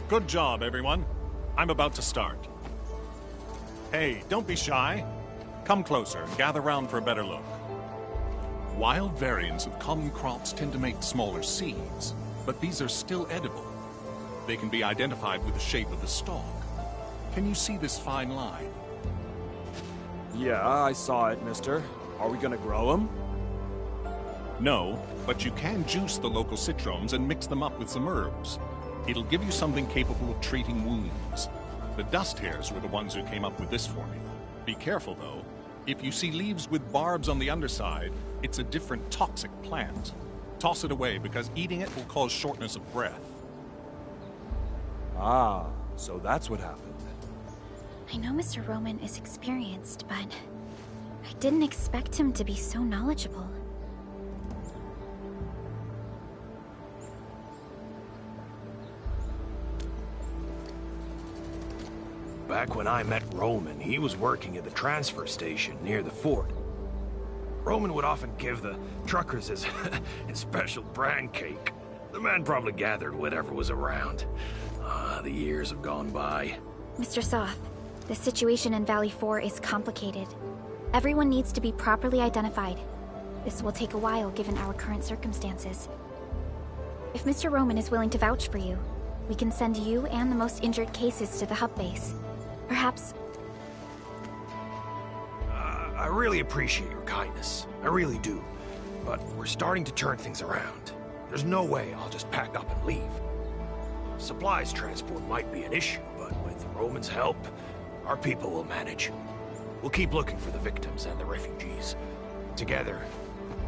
Good job, everyone. I'm about to start. Hey, don't be shy. Come closer and gather round for a better look. Wild variants of common crops tend to make smaller seeds, but these are still edible. They can be identified with the shape of the stalk. Can you see this fine line? Yeah, I saw it, mister. Are we gonna grow them? No, but you can juice the local citrones and mix them up with some herbs. It'll give you something capable of treating wounds. The dust hares were the ones who came up with this formula. Be careful, though. If you see leaves with barbs on the underside, it's a different toxic plant. Toss it away, because eating it will cause shortness of breath. Ah, so that's what happened. I know Mr. Roman is experienced, but I didn't expect him to be so knowledgeable. Back when I met Roman, he was working at the transfer station near the fort. Roman would often give the truckers his, his special bran cake. The man probably gathered whatever was around. The years have gone by. Mr. Soth, the situation in Valley 4 is complicated. Everyone needs to be properly identified. This will take a while given our current circumstances. If Mr. Roman is willing to vouch for you, we can send you and the most injured cases to the hub base. Perhaps... I really appreciate your kindness. I really do. But we're starting to turn things around. There's no way I'll just pack up and leave. Supplies transport might be an issue, but with Roman's help, our people will manage. We'll keep looking for the victims and the refugees. Together,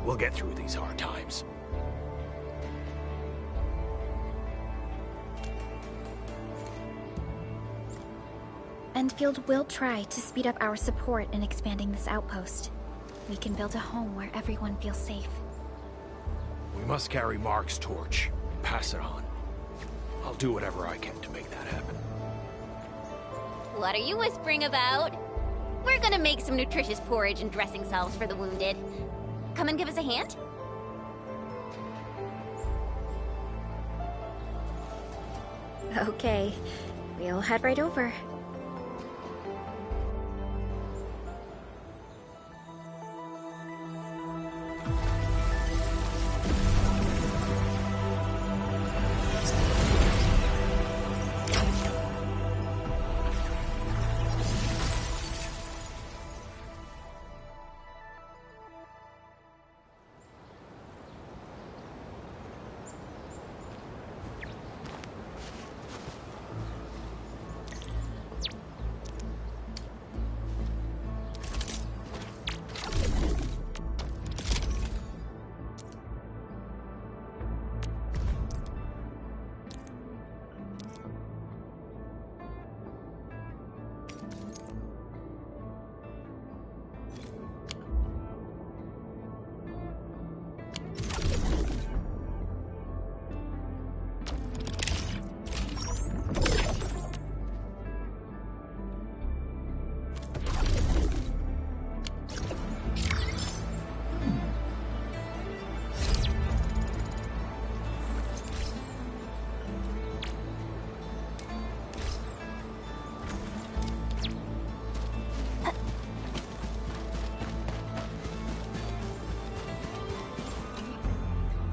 we'll get through these hard times. Endfield will try to speed up our support in expanding this outpost. We can build a home where everyone feels safe. We must carry Mark's torch and pass it on. I'll do whatever I can to make that happen. What are you whispering about? We're gonna make some nutritious porridge and dressing salves for the wounded. Come and give us a hand? Okay, we'll head right over.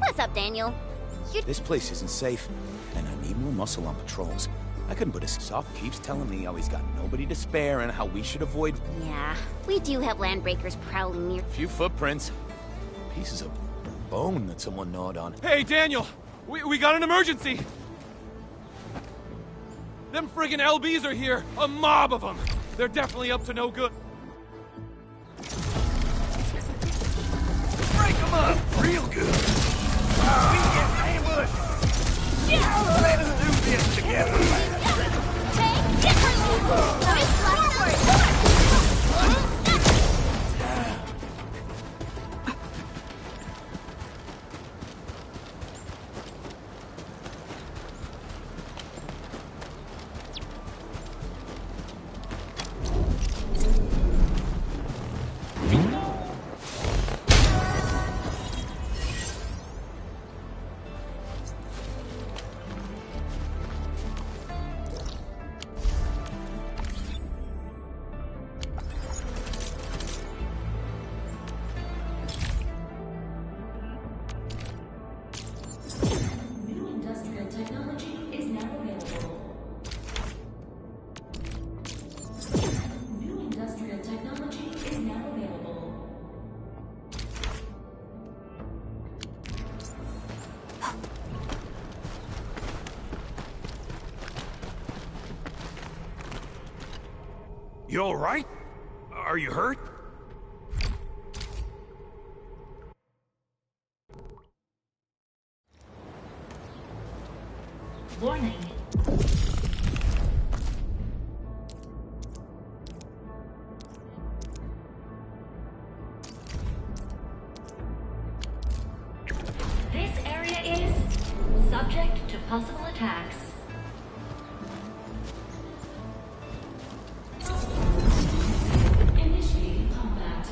What's up, Daniel? This place isn't safe, and I need more muscle on patrols. I couldn't put a Soft keeps telling me how he's got nobody to spare and how we should avoid... Yeah, we do have landbreakers prowling near. Few footprints. Pieces of bone that someone gnawed on. Hey, Daniel! We got an emergency! Them friggin' LBs are here! A mob of them! They're definitely up to no good. Break them up real good! We get ambushed! Yeah! Let's do this together! Take different technology is now available. New industrial technology is now available. You all right? Are you hurt? Warning. This area is subject to possible attacks. Initiating combat.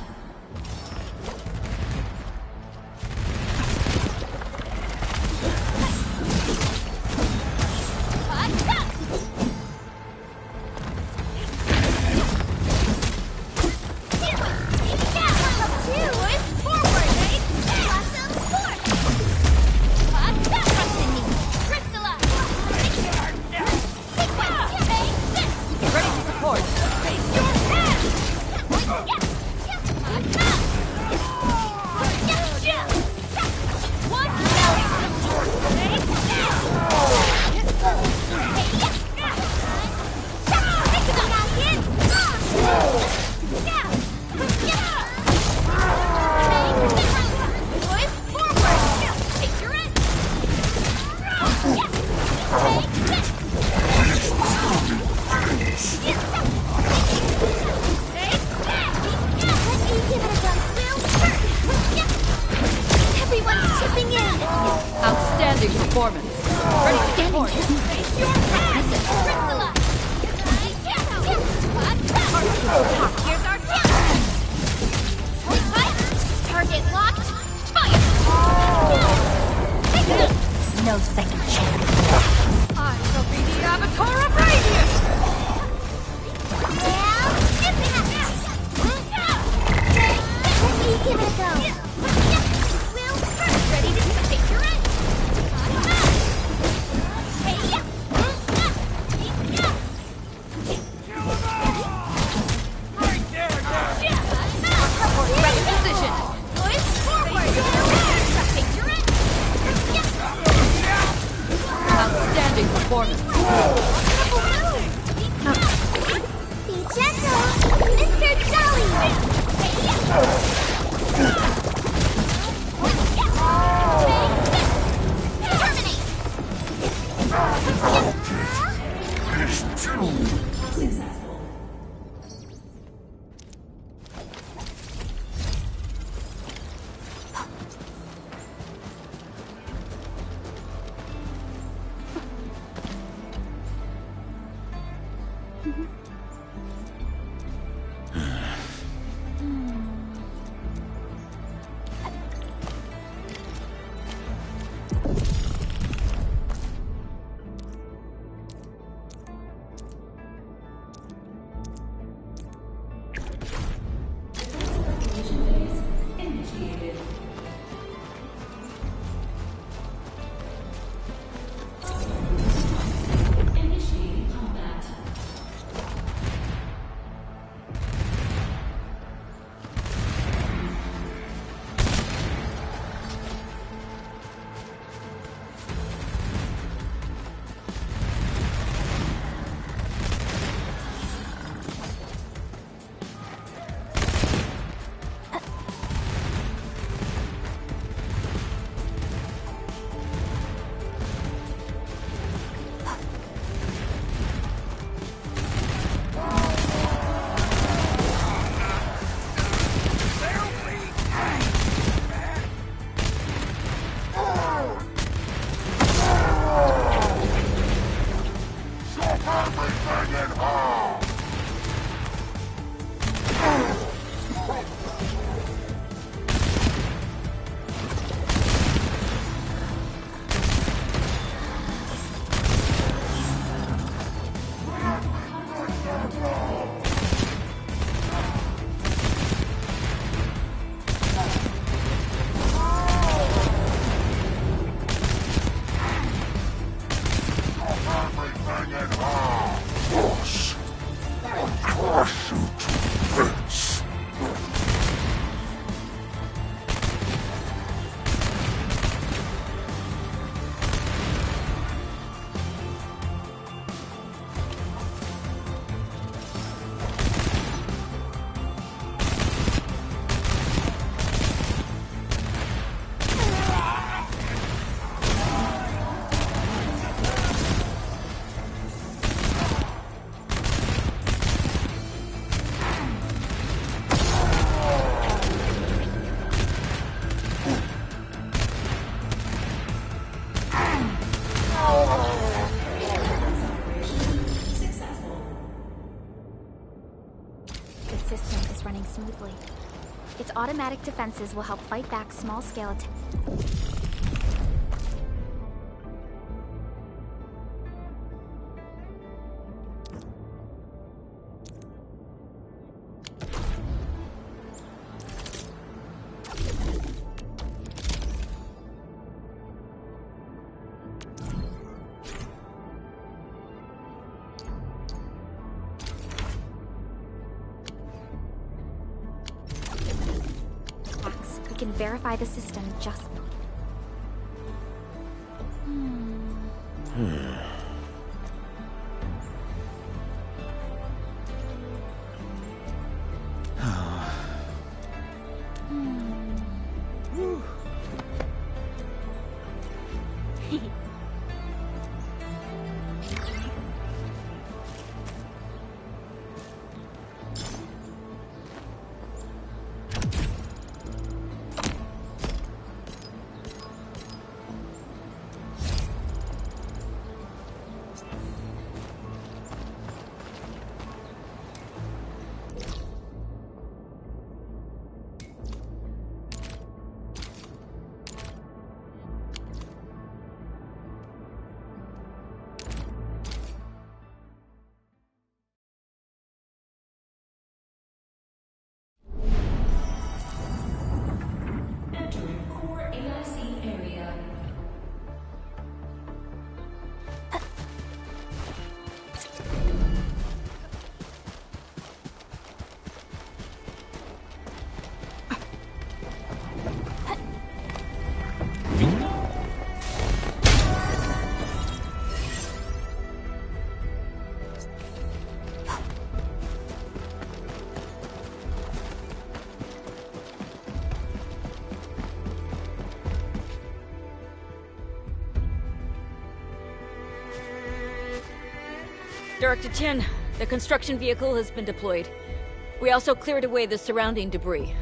Everyone's chipping in! Outstanding performance. Ready to support. Here's our chance! Target locked! Fire! No second chance. I shall be the Avatar of Radiance! Let me give it a go. Will, ready to take your end. Ready position. Outstanding performance. Be gentle, Mr. Jolly. Successful. Initiated. Initiating combat. running smoothly. Its automatic defenses will help fight back small-scale attacks. We can verify the system just... Entering core AIC area. Director Chen, the construction vehicle has been deployed. We also cleared away the surrounding debris.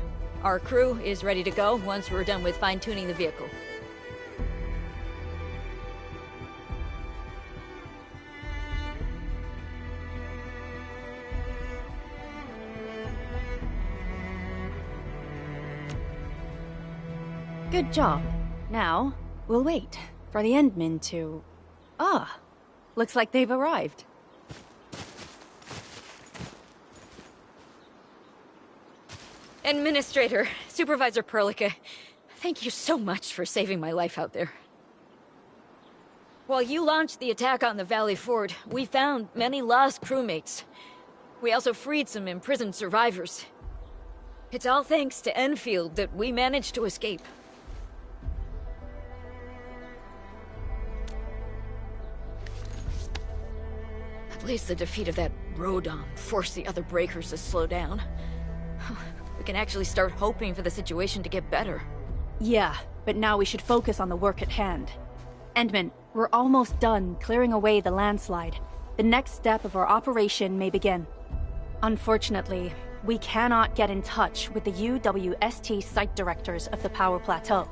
Our crew is ready to go once we're done with fine-tuning the vehicle. Good job. Now, we'll wait for the Endmen to... Ah, looks like they've arrived. Administrator, Supervisor Perlica, thank you so much for saving my life out there. While you launched the attack on the Valley Ford, we found many lost crewmates. We also freed some imprisoned survivors. It's all thanks to Endfield that we managed to escape. At least the defeat of that Rodon forced the other breakers to slow down. We can actually start hoping for the situation to get better. Yeah, but now we should focus on the work at hand. Endman, we're almost done clearing away the landslide. The next step of our operation may begin. Unfortunately, we cannot get in touch with the UWST site directors of the Power Plateau.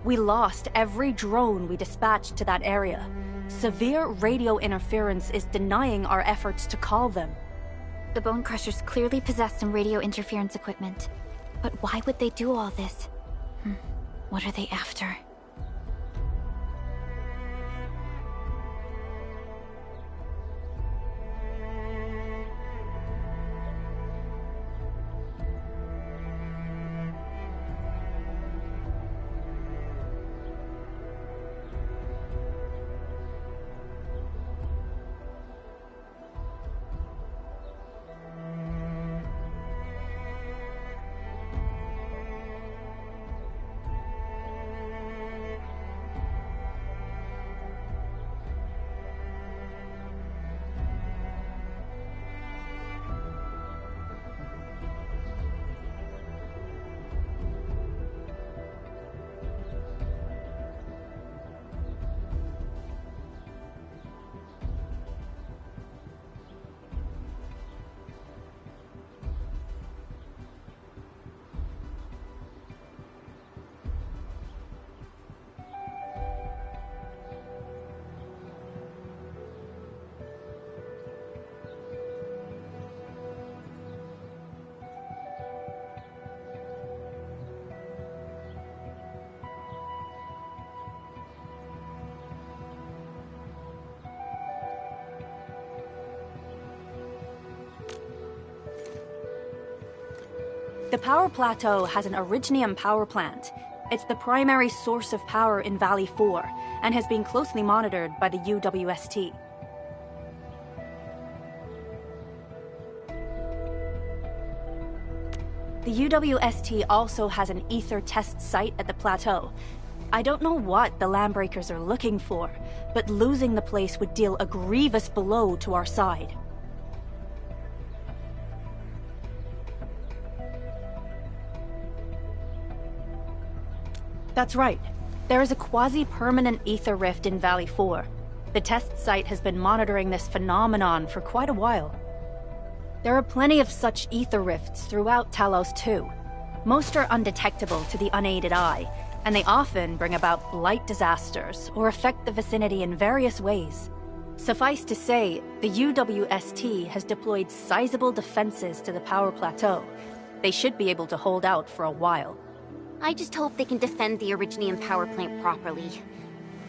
We lost every drone we dispatched to that area. Severe radio interference is denying our efforts to call them. The Bone Crushers clearly possess some radio interference equipment. But why would they do all this? What are they after? The power plateau has an Originium power plant. It's the primary source of power in Valley 4, and has been closely monitored by the UWST. The UWST also has an ether test site at the plateau. I don't know what the Landbreakers are looking for, but losing the place would deal a grievous blow to our side. That's right. There is a quasi-permanent ether rift in Valley 4. The test site has been monitoring this phenomenon for quite a while. There are plenty of such ether rifts throughout Talos too. Most are undetectable to the unaided eye, and they often bring about blight disasters or affect the vicinity in various ways. Suffice to say, the UWST has deployed sizable defenses to the power plateau. They should be able to hold out for a while. I just hope they can defend the Originium power plant properly.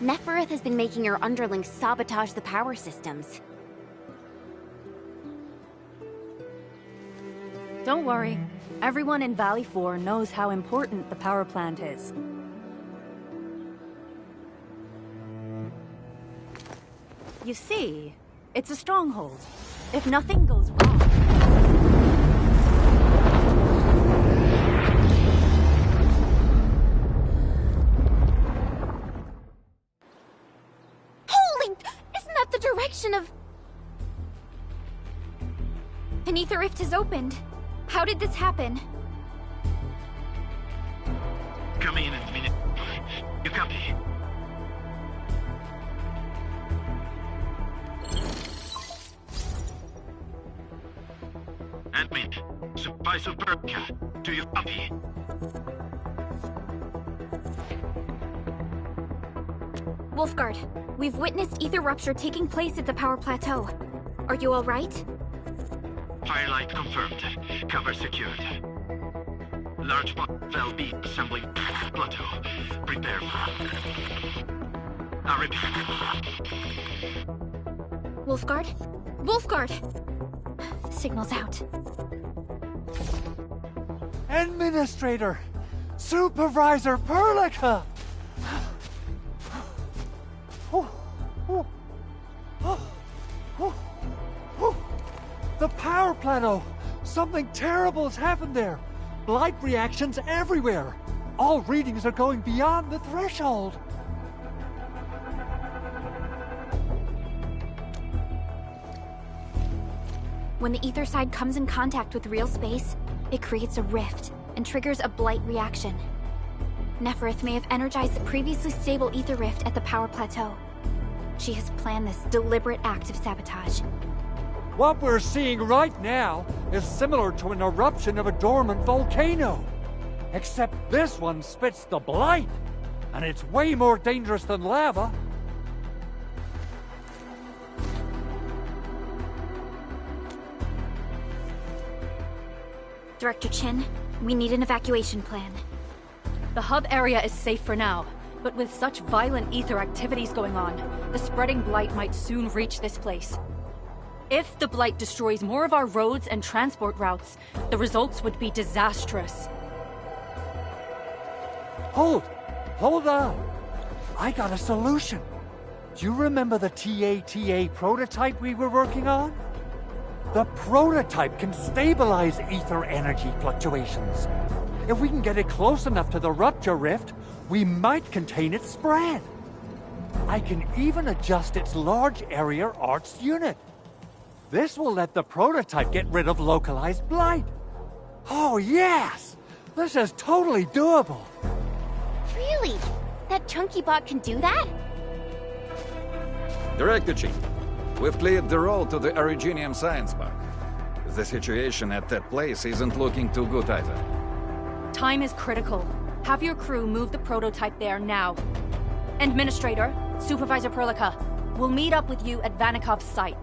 Nefereth has been making her underlings sabotage the power systems. Don't worry. Everyone in Valley 4 knows how important the power plant is. You see, it's a stronghold. If nothing goes wrong... Holy! Isn't that the direction of... An ether rift has opened. How did this happen? Come in a minute. You copy? Admin, Supervisor Berka, do you copy? Wolfguard, we've witnessed ether rupture taking place at the power plateau. Are you all right? Firelight confirmed. Cover secured. Large part of LB assembling plateau. Prepare for... I repeat. Wolfguard? Wolfguard! Signal's out. Administrator! Supervisor Perlica! The power plateau! Something terrible has happened there! Blight reactions everywhere! All readings are going beyond the threshold! When the ether side comes in contact with real space, it creates a rift and triggers a blight reaction. Nefereth may have energized the previously stable ether rift at the power plateau. She has planned this deliberate act of sabotage. What we're seeing right now is similar to an eruption of a dormant volcano. Except this one spits the blight, and it's way more dangerous than lava. Director Chin, we need an evacuation plan. The hub area is safe for now, but with such violent ether activities going on, the spreading blight might soon reach this place. If the blight destroys more of our roads and transport routes, the results would be disastrous. Hold on. I got a solution. Do you remember the TATA prototype we were working on? The prototype can stabilize ether energy fluctuations. If we can get it close enough to the rupture rift, we might contain its spread. I can even adjust its large area arts unit. This will let the prototype get rid of localized blight. Oh yes! This is totally doable. Really? That chunky bot can do that? Director Chief, we've cleared the road to the Originium Science Park. The situation at that place isn't looking too good either. Time is critical. Have your crew move the prototype there now. Administrator, Supervisor Perlica, we'll meet up with you at Vanikov's site.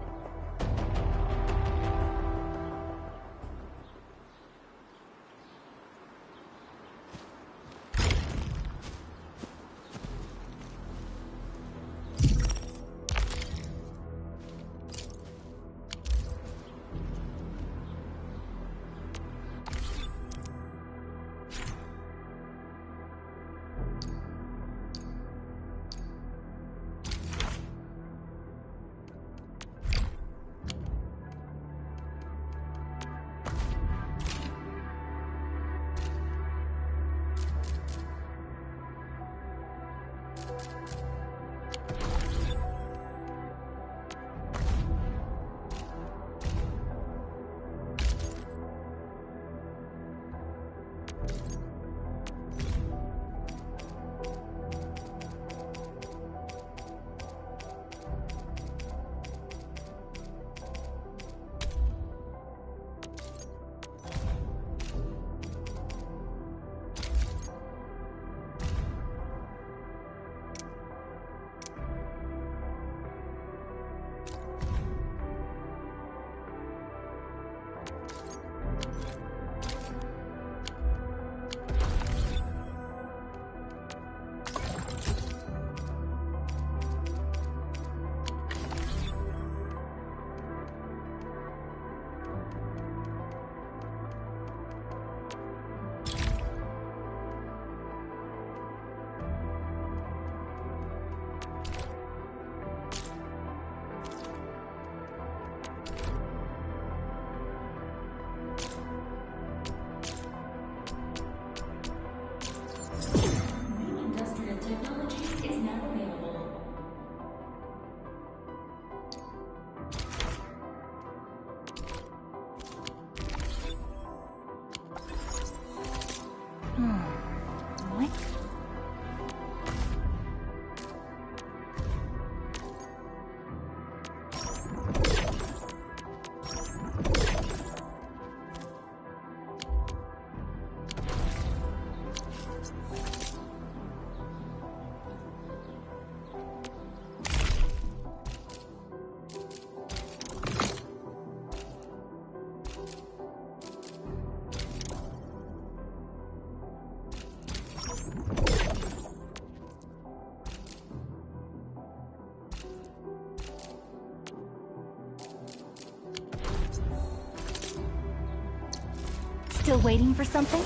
Still waiting for something?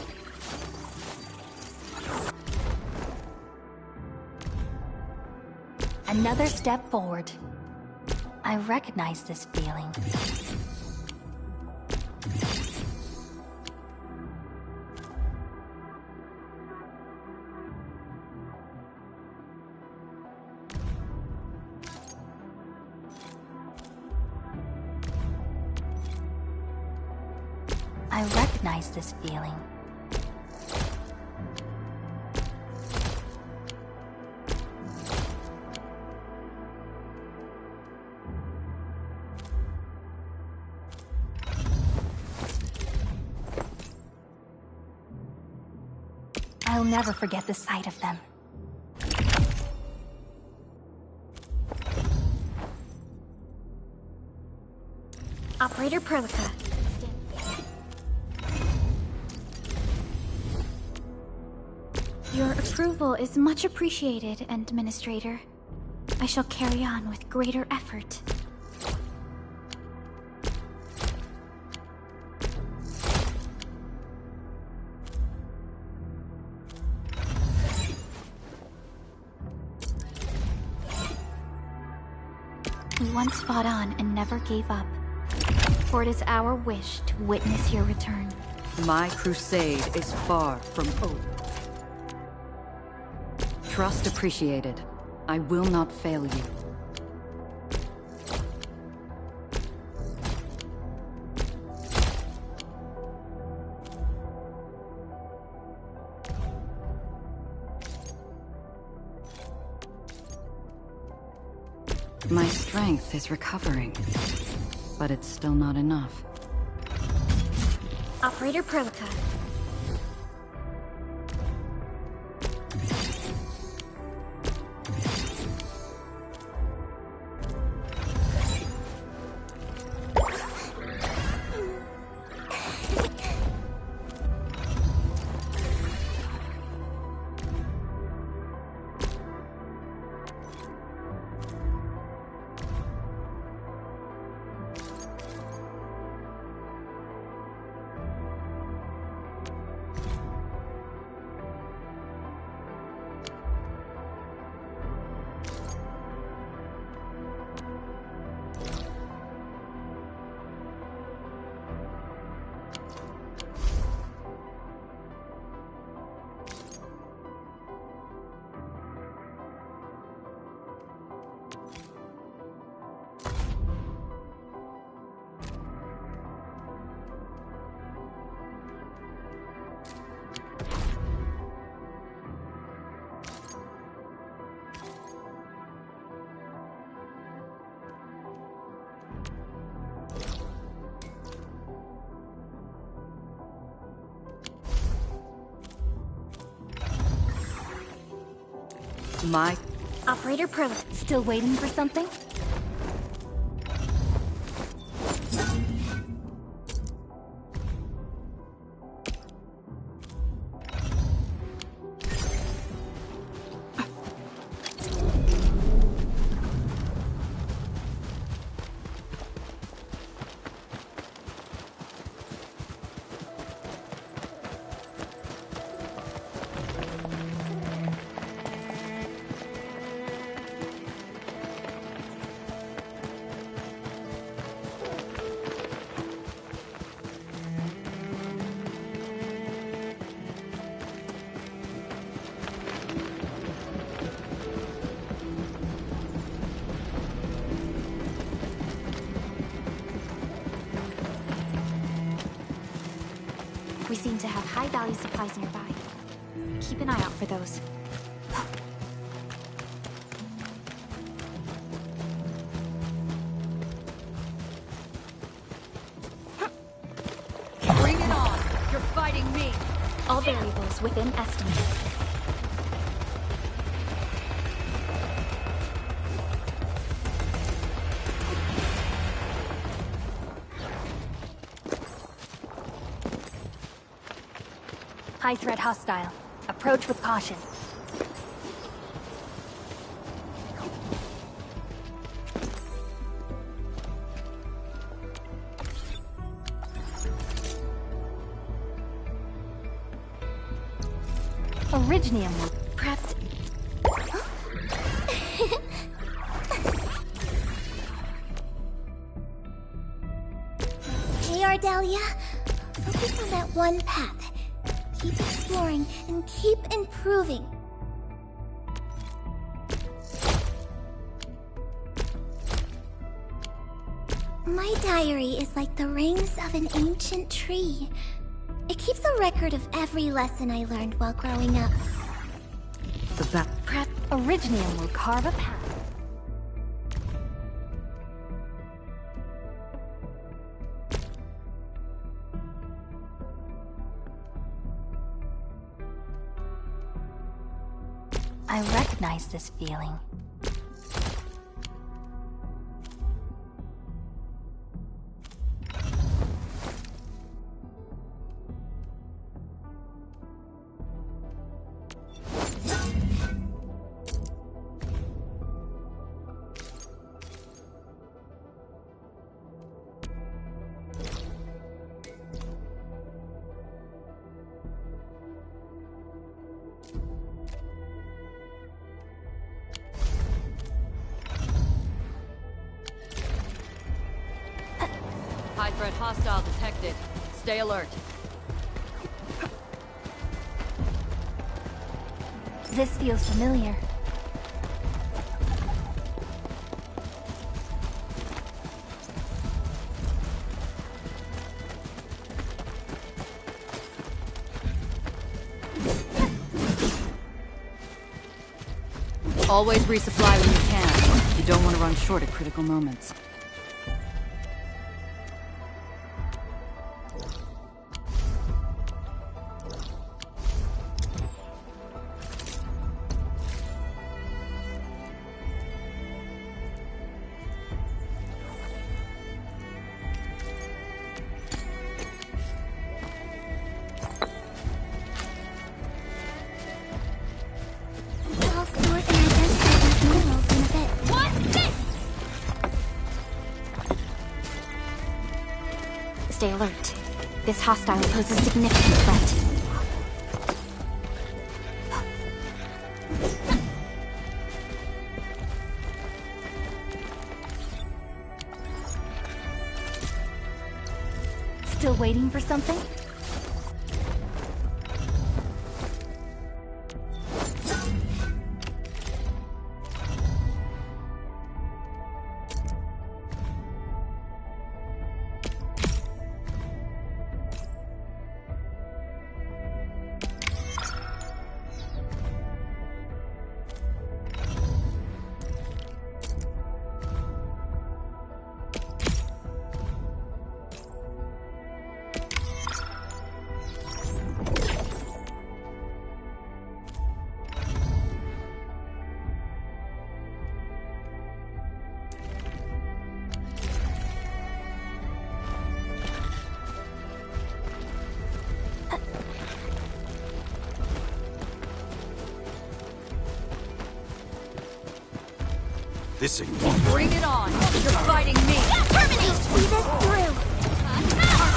Another step forward. I recognize this feeling. I recognize this feeling. I'll never forget the sight of them. Operator Perlica. Your approval is much appreciated, Administrator. I shall carry on with greater effort. We once fought on and never gave up. For it is our wish to witness your return. My crusade is far from over. Trust appreciated. I will not fail you. My strength is recovering, but it's still not enough. Operator Perlica. My... Operator Perlica. Still waiting for something? We seem to have high-value supplies nearby. Keep an eye out for those. Bring it on! You're fighting me! All variables within estimates. High threat hostile. Approach with caution. Originium will Prepped. Hey, Ardelia. Focus on that one path. Keep exploring and keep improving. My diary is like the rings of an ancient tree. It keeps a record of every lesson I learned while growing up. the prep. Originium will carve a path. I recognize this feeling. High threat hostile detected. Stay alert. This feels familiar. Always resupply when you can. You don't want to run short at critical moments. I'll sort and identify these minerals in a bit. What's this? Stay alert. This hostile poses a significant threat. Still waiting for something? This thing. Bring it on! You're fighting me! Terminate! See this through!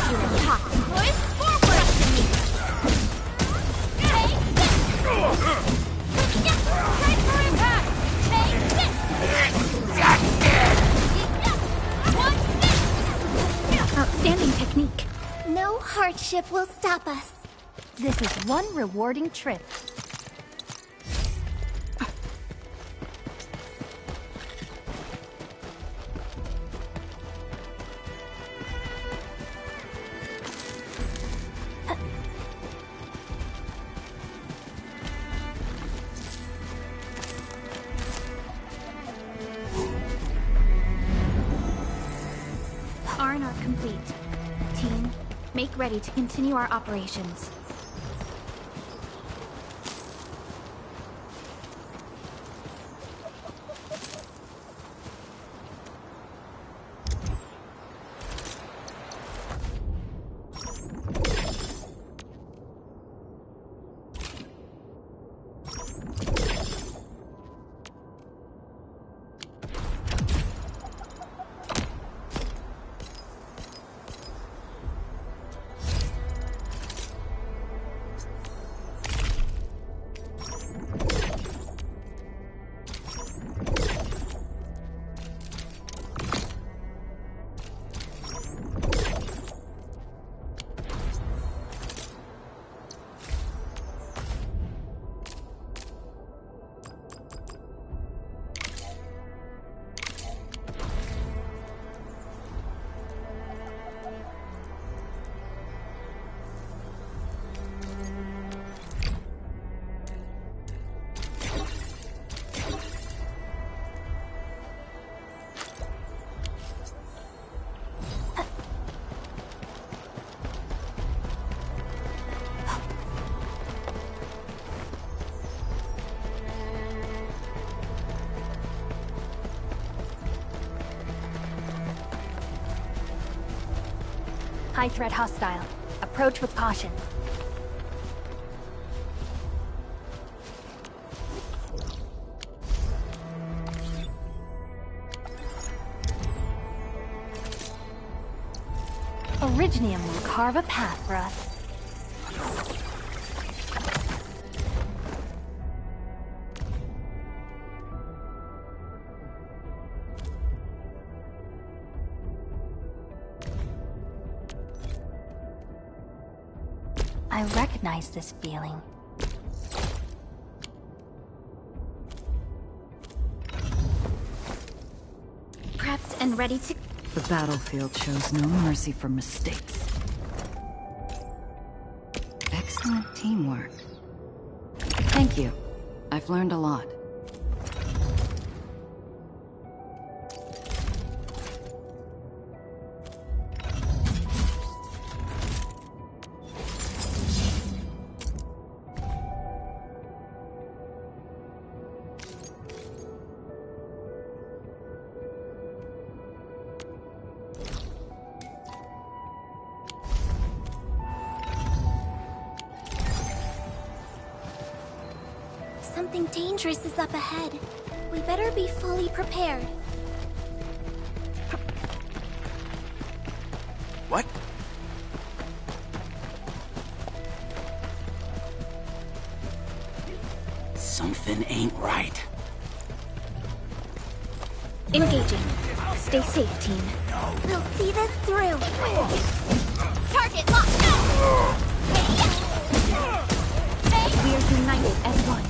You're hot. Push forward! Take this! Transfer impact! Take this! Outstanding technique. No hardship will stop us. This is one rewarding trip. R&R complete. Team, make ready to continue our operations. High threat hostile. Approach with caution. Originium will carve a path for us. I recognize this feeling. Prepped and ready to... The battlefield shows no mercy for mistakes. Excellent teamwork. Thank you. I've learned a lot. Something dangerous is up ahead. We better be fully prepared. What? Something ain't right. Engaging. Stay safe, team. We'll see this through. Target locked. We are united as one.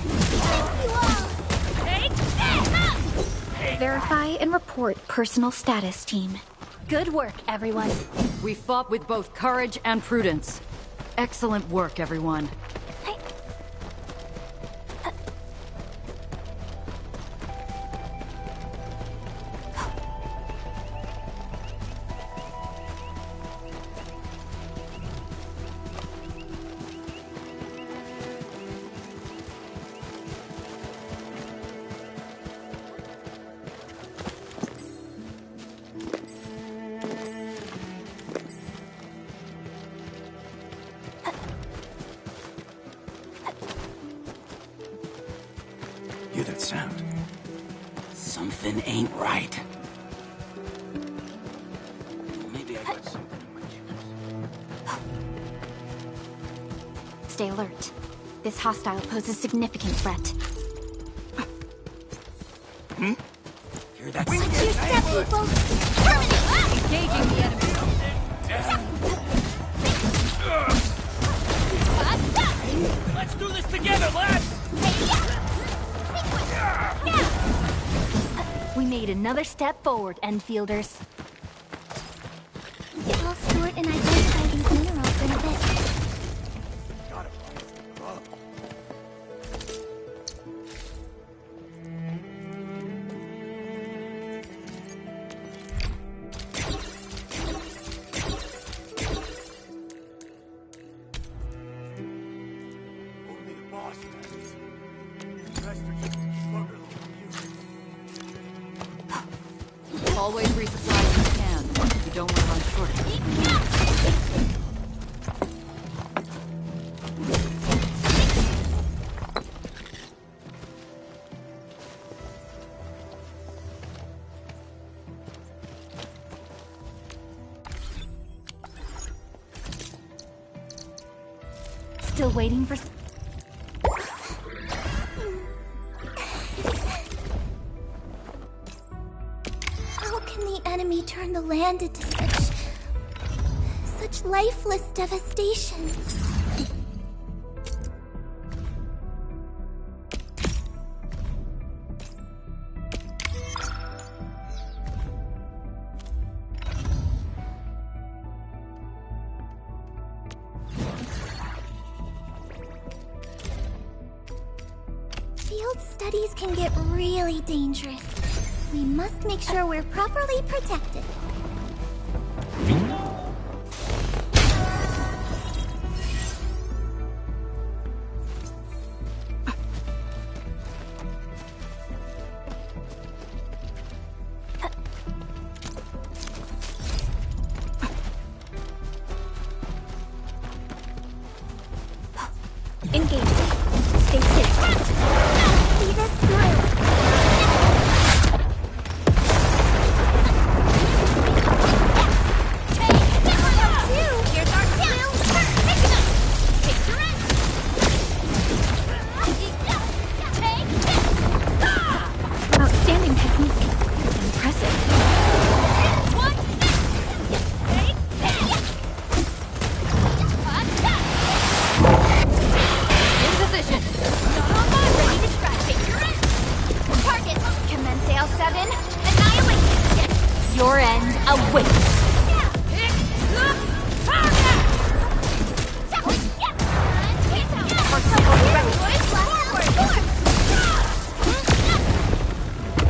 Verify and report personal status, team. Good work, everyone. We fought with both courage and prudence. Excellent work, everyone. Hear that sound? Something ain't right. Maybe I got something in my juice. Stay alert. This hostile poses significant threat. Hear that Watch sound? your step, people! Engaging the enemy. Let's do this together, lads! We made another step forward, Enfielders. I'll sort and identify these minerals in a bit. Only a boss does. The rest are just sluggers of abuse. Always resupply if you can. You don't want to run short. Still waiting for... How can the enemy turn the land into such lifeless devastation? Field studies can get really dangerous. We must make sure we're properly protected. Engage. Stay safe. See this through. Outstanding technique. Impressive. In position. Ready to strike. Target. Commence L7. Annihilation. Your end awaits.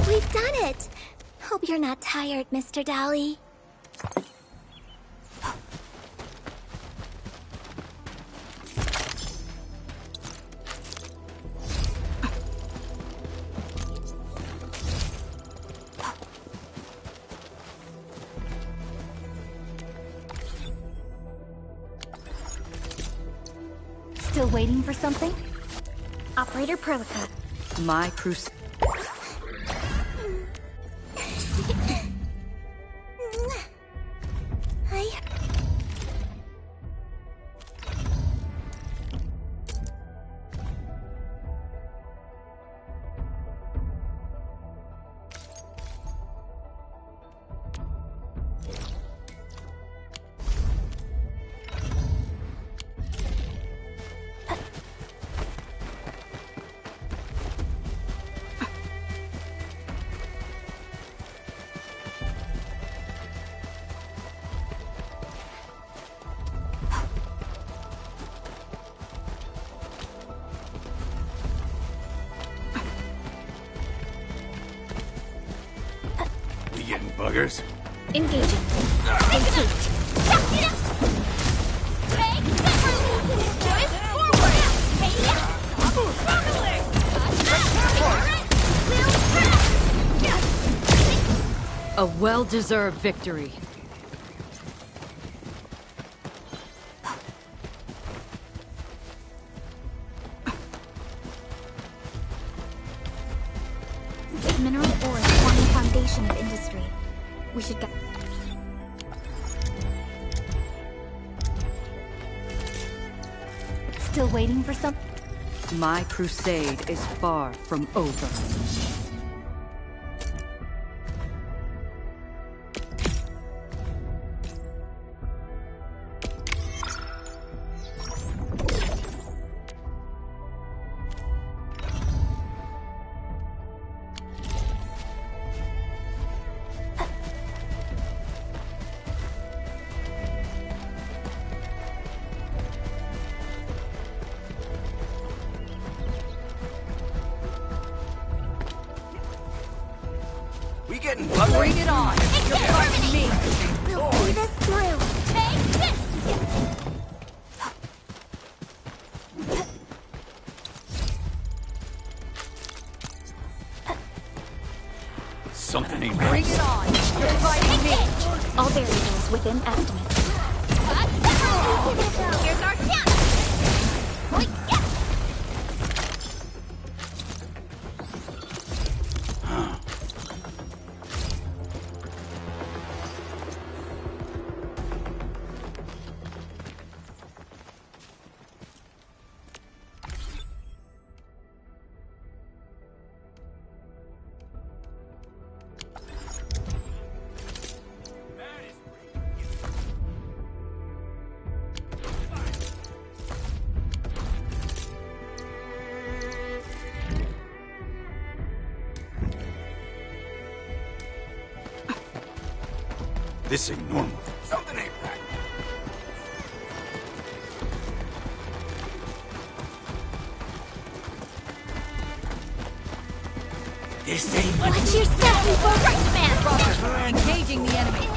We've done it. Hope you're not tired, Mr. Dolly. Still waiting for something? Operator Perlica. My crusade. We getting buggers? Engaging. Stay safe. A well-deserved victory. Mineral ore is forming the foundation of industry. We should get... Still waiting for some... My crusade is far from over. We getting buggers? Bring it on! You're fighting me! We'll see this through. Take this! Something ain't Bring right. it on! You're fighting me! All variables within estimates. Here's our chance! This ain't normal. Something ain't right. This ain't... Watch your step, people! Right, man! We're engaging the enemy.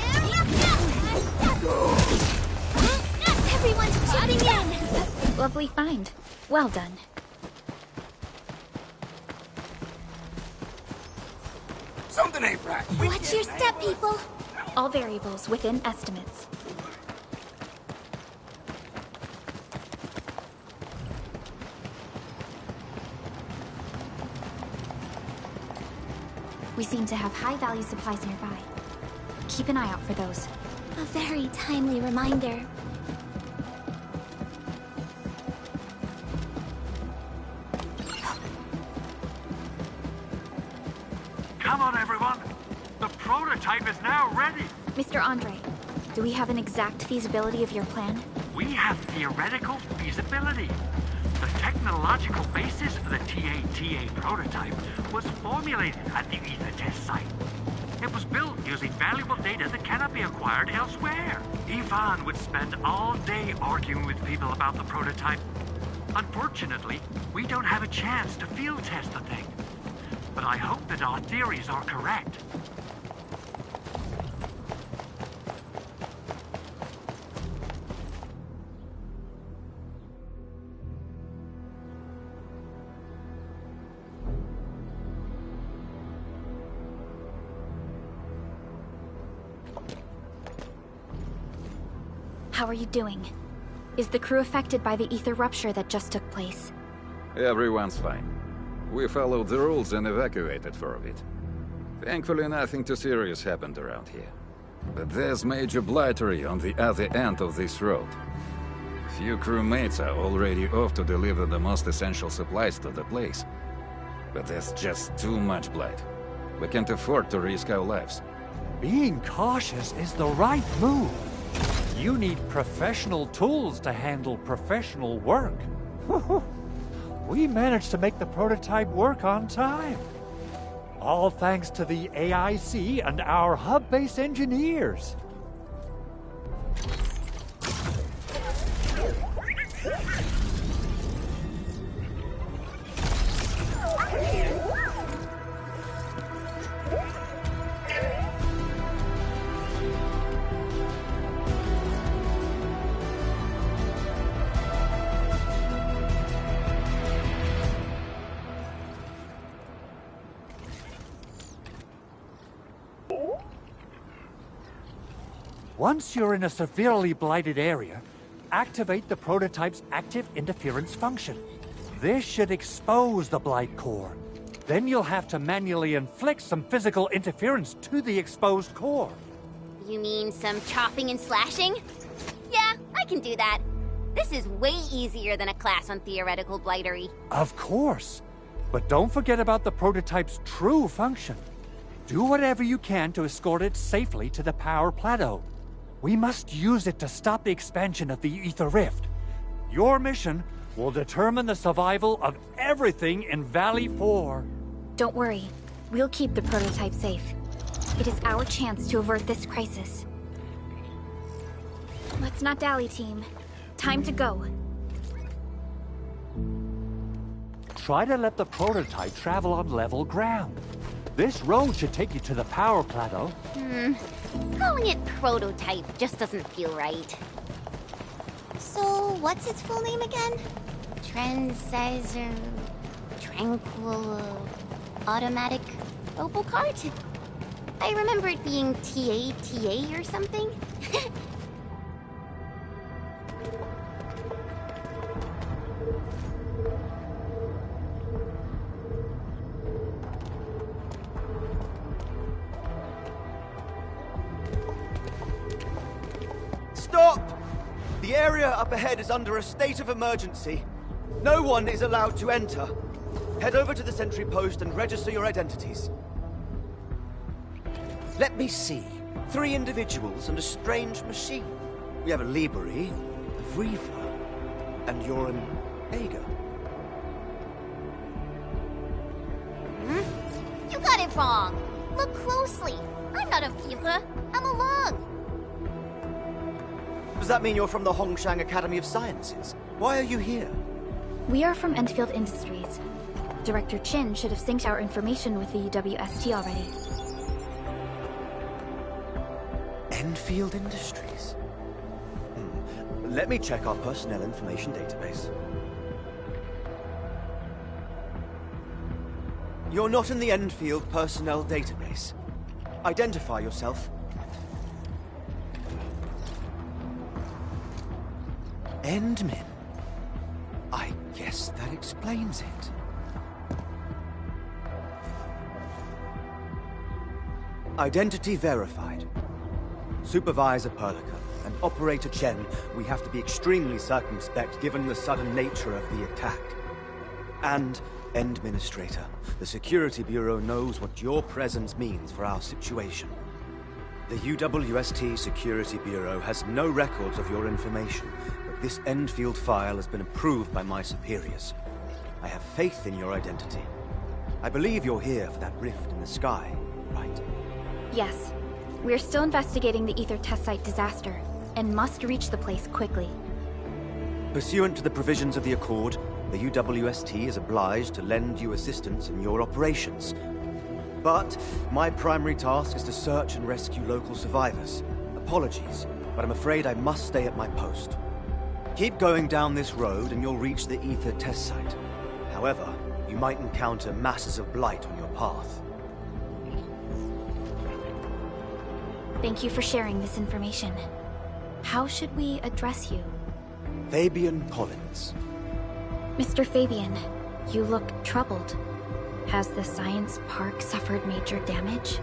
Everyone's chipping in! Lovely find. Well done. Something ain't right. Watch your step, people! All variables within estimates. We seem to have high-value supplies nearby. Keep an eye out for those. A very timely reminder. Come on, everyone. The prototype is now ready. Mr. Andre, do we have an exact feasibility of your plan? We have theoretical feasibility. The technological basis for the TA prototype was formulated at the Ether test site. It was built using valuable data that cannot be acquired elsewhere. Ivan would spend all day arguing with people about the prototype. Unfortunately, we don't have a chance to field test the thing. But I hope that our theories are correct. How are you doing? Is the crew affected by the ether rupture that just took place? Everyone's fine. We followed the rules and evacuated for a bit. Thankfully, nothing too serious happened around here. But there's major blightery on the other end of this road. Few crewmates are already off to deliver the most essential supplies to the place. But there's just too much blight. We can't afford to risk our lives. Being cautious is the right move. You need professional tools to handle professional work. We managed to make the prototype work on time. All thanks to the AIC and our hub-base engineers. Once you're in a severely blighted area, activate the prototype's active interference function. This should expose the blight core. Then you'll have to manually inflict some physical interference to the exposed core. You mean some chopping and slashing? Yeah, I can do that. This is way easier than a class on theoretical blightery. Of course. But don't forget about the prototype's true function. Do whatever you can to escort it safely to the power plateau. We must use it to stop the expansion of the Ether Rift. Your mission will determine the survival of everything in Valley 4. Don't worry. We'll keep the prototype safe. It is our chance to avert this crisis. Let's not dally, team. Time to go. Try to let the prototype travel on level ground. This road should take you to the power plateau. Calling it prototype just doesn't feel right. So, what's its full name again? Tranquil... Automatic Robocart? I remember it being TA or something. Stop! The area up ahead is under a state of emergency. No one is allowed to enter. Head over to the sentry post and register your identities. Let me see. 3 individuals and a strange machine. We have a Liberi, a Vriva, and you're an Ager. You got it wrong. Look closely. I'm not a Vriva. I'm a Lung. Does that mean you're from the Hongshang Academy of Sciences? Why are you here? We are from Endfield Industries. Director Chin should have synced our information with the WST already. Endfield Industries? Let me check our personnel information database. You're not in the Endfield personnel database. Identify yourself. Endmin. I guess that explains it. Identity verified. Supervisor Perlica and Operator Chen, we have to be extremely circumspect given the sudden nature of the attack. And, Administrator, the Security Bureau knows what your presence means for our situation. The UWST Security Bureau has no records of your information, but this Endfield file has been approved by my superiors. I have faith in your identity. I believe you're here for that rift in the sky, right? Yes. We're still investigating the Ether test site disaster, and must reach the place quickly. Pursuant to the provisions of the Accord, the UWST is obliged to lend you assistance in your operations. But my primary task is to search and rescue local survivors. Apologies, but I'm afraid I must stay at my post. Keep going down this road and you'll reach the Ether test site. However, you might encounter masses of blight on your path. Thank you for sharing this information. How should we address you? Fabian Collins. Mr. Fabian, you look troubled. Has the science park suffered major damage?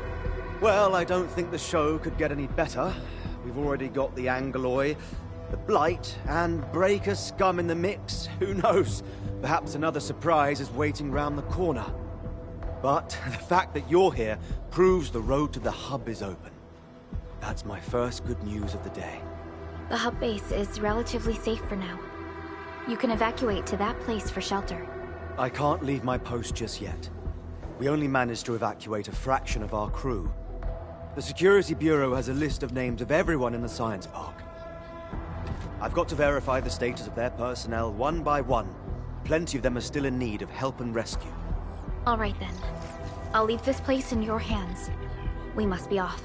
Well, I don't think the show could get any better. We've already got the Angeloi, the Blight, and Breaker scum in the mix. Who knows? Perhaps another surprise is waiting round the corner. But the fact that you're here proves the road to the hub is open. That's my first good news of the day. The hub base is relatively safe for now. You can evacuate to that place for shelter. I can't leave my post just yet. We only managed to evacuate a fraction of our crew. The Security Bureau has a list of names of everyone in the science park. I've got to verify the status of their personnel one by one. Plenty of them are still in need of help and rescue. All right then. I'll leave this place in your hands. We must be off.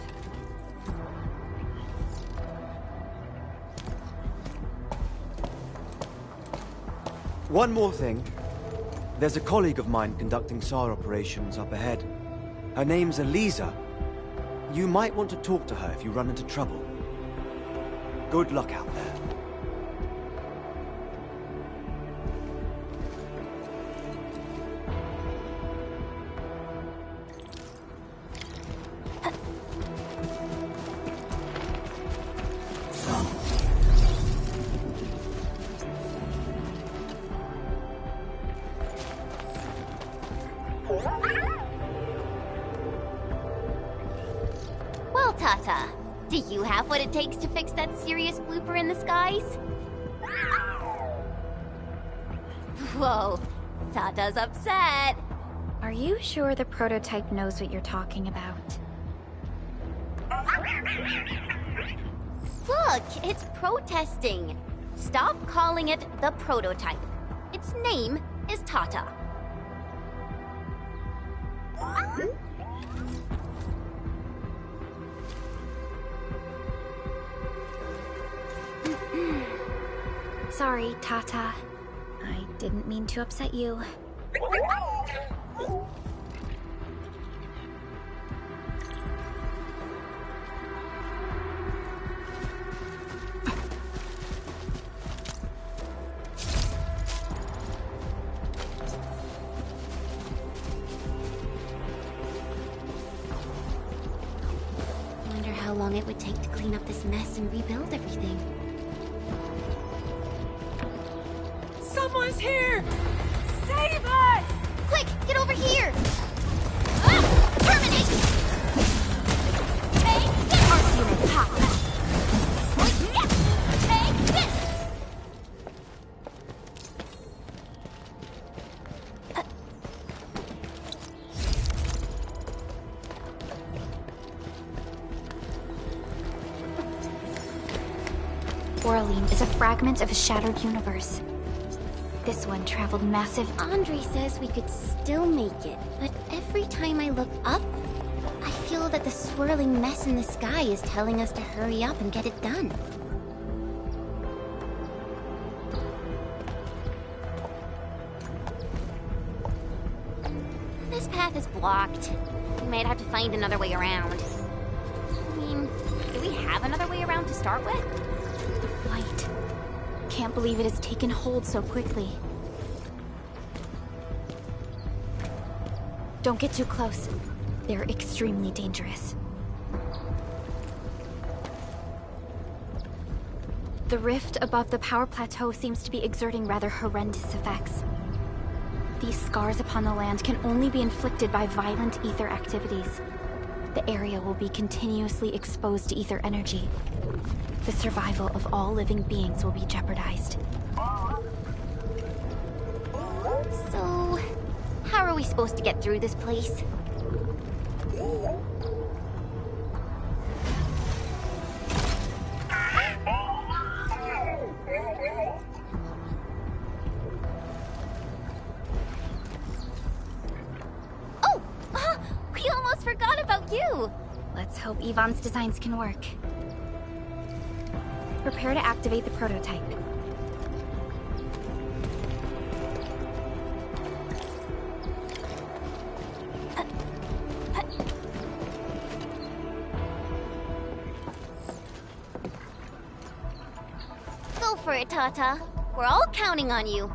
One more thing. There's a colleague of mine conducting SAR operations up ahead. Her name's Eliza. You might want to talk to her if you run into trouble. Good luck out there. Well, Tata, do you have what it takes to fix that serious blooper in the skies? Whoa, Tata's upset. Are you sure the prototype knows what you're talking about? Look, it's protesting. Stop calling it the prototype. Its name is Tata. Sorry, Tata. I didn't mean to upset you. Wonder how long it would take to clean up this mess and rebuild everything. Someone's here! Save us! Quick, get over here! Ah! Terminate! Take this! Arc unit, pop! Take this! Orlean is a fragment of a shattered universe. This one traveled massive... Andre says we could still make it, but every time I look up, I feel that the swirling mess in the sky is telling us to hurry up and get it done. This path is blocked. We might have to find another way around. I mean, do we have another way around to start with? The blight. Can't believe it has taken hold so quickly. Don't get too close. They're extremely dangerous. The rift above the power plateau seems to be exerting rather horrendous effects. These scars upon the land can only be inflicted by violent ether activities. The area will be continuously exposed to ether energy. The survival of all living beings will be jeopardized. So, how are we supposed to get through this place? We almost forgot about you! Let's hope Yvonne's designs can work. Prepare to activate the prototype. Go for it, Tata. We're all counting on you.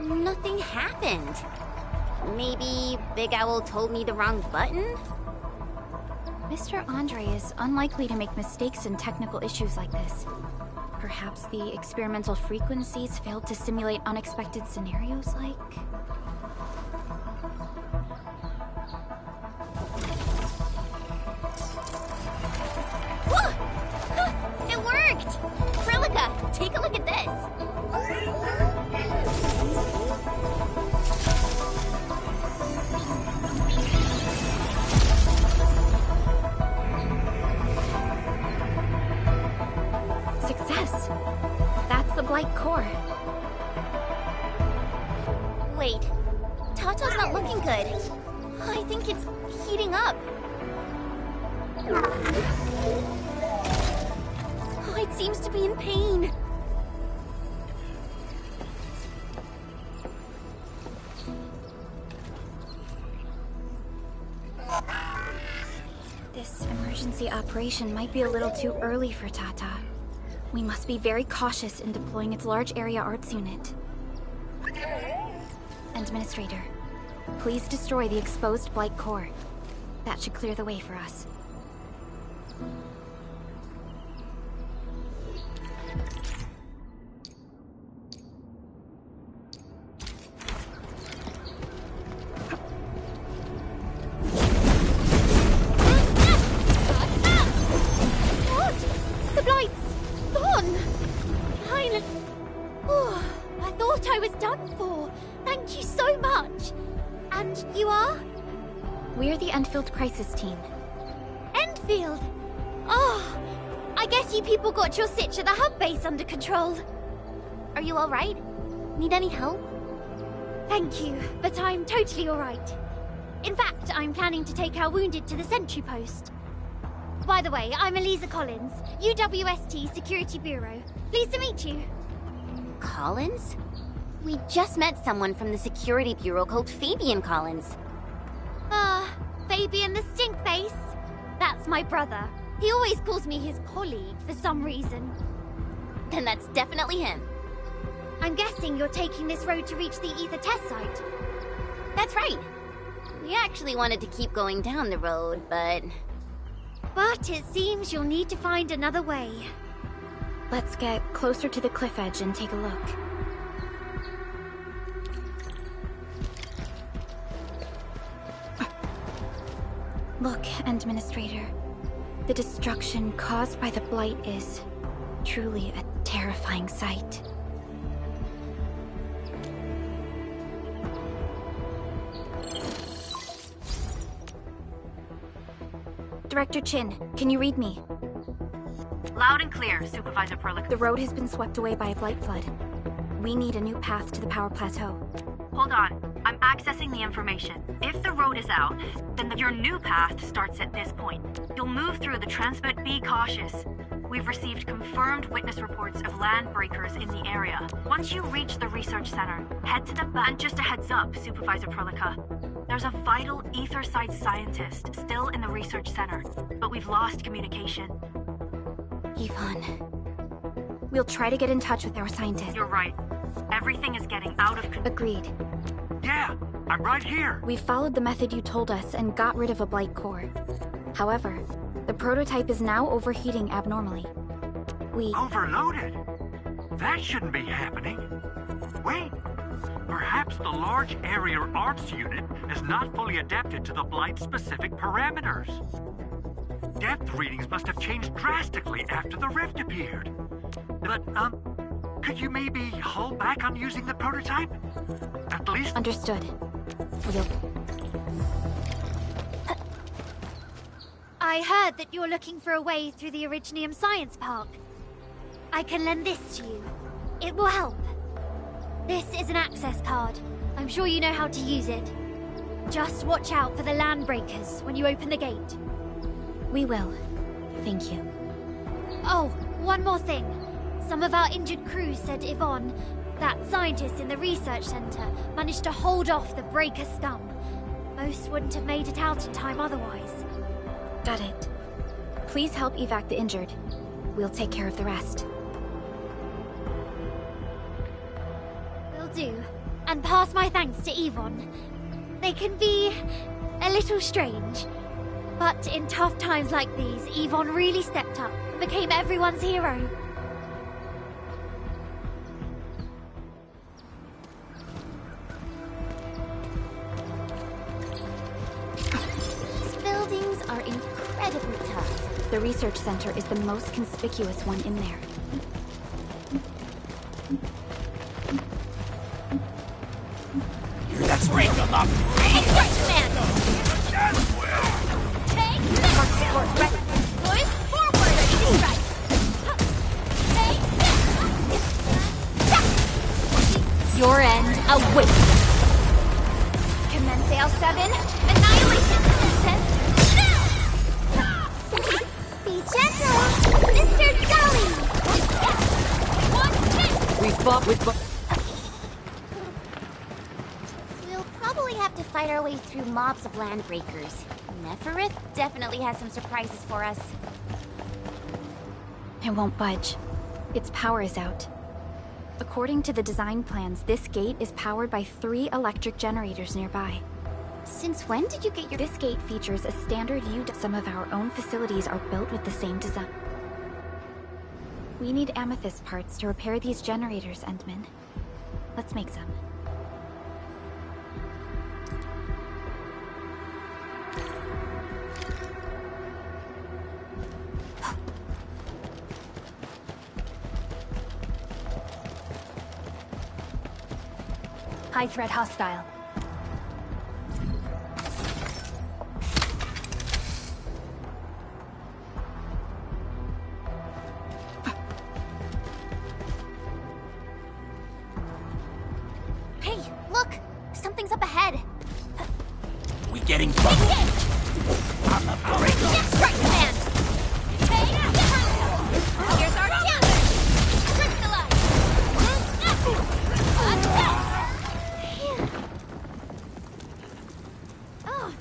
Nothing happened. Maybe Big Owl told me the wrong button? Mr. Andre is unlikely to make mistakes in technical issues like this. Perhaps the experimental frequencies failed to simulate unexpected scenarios like... It worked! Relica, take a look at this! Success! That's the Blight core. Wait, Tata's not looking good. I think it's heating up. It seems to be in pain. This emergency operation might be a little too early for Tata. We must be very cautious in deploying its large area arts unit. Administrator, please destroy the exposed Blight core. That should clear the way for us. We're the Endfield crisis team. Endfield? Oh, I guess you people got your sitch at the hub base under control. Are you alright? Need any help? Thank you, but I'm totally alright. In fact, I'm planning to take our wounded to the sentry post. By the way, I'm Eliza Collins, UWST Security Bureau. Pleased to meet you. Collins? We just met someone from the Security Bureau called Fabian Collins. Fabian the Stinkface. That's my brother. He always calls me his colleague for some reason. Then that's definitely him. I'm guessing you're taking this road to reach the ether test site. That's right. We actually wanted to keep going down the road, but... But it seems you'll need to find another way. Let's get closer to the cliff edge and take a look. Look, Administrator. The destruction caused by the Blight is truly a terrifying sight. Director Chin, can you read me? Loud and clear, Supervisor Perlick. The road has been swept away by a Blight flood. We need a new path to the power plateau. Hold on. I'm accessing the information. If the road is out, then your new path starts at this point. You'll move through the transit. Be cautious. We've received confirmed witness reports of land breakers in the area. Once you reach the research center, head to the back. And just a heads up, Supervisor Prolica. There's a vital Etherside scientist still in the research center, but we've lost communication. Yvonne. We'll try to get in touch with our scientist. You're right. Everything is getting out of control. Agreed. Yeah, I'm right here. We followed the method you told us and got rid of a blight core. However, the prototype is now overheating abnormally. Overloaded? That shouldn't be happening. Wait. Perhaps the large area arts unit is not fully adapted to the blight-specific parameters. Depth readings must have changed drastically after the rift appeared. But, could you maybe hold back on using the prototype? At least... Understood. I heard that you're looking for a way through the Originium Science Park. I can lend this to you. It will help. This is an access card. I'm sure you know how to use it. Just watch out for the land breakers when you open the gate. We will. Thank you. Oh, one more thing. Some of our injured crew said Yvonne, that scientist in the research center, managed to hold off the breaker scum. Most wouldn't have made it out in time otherwise. Got it. Please help evac the injured. We'll take care of the rest. Will do. And pass my thanks to Yvonne. They can be a little strange. But in tough times like these, Yvonne really stepped up and became everyone's hero. Are incredibly tough. The research center is the most conspicuous one in there. Let's break them up! Man! Take this! Support threat. Going forward at strike. Your end awaits. Commence L7. Annihilation process. Be gentle, Mr. Dolly! We fought with... We'll probably have to fight our way through mobs of land breakers. Neferith definitely has some surprises for us. It won't budge. Its power is out. According to the design plans, this gate is powered by 3 electric generators nearby. Since when did you get your... This gate features a standard U. Some of our own facilities are built with the same design. We need amethyst parts to repair these generators, Endman. Let's make some. High threat hostile. Hey, look! Something's up ahead. We getting trouble? I'm the breaker! Strike command! Here's our challenge! Crystallize! Oh.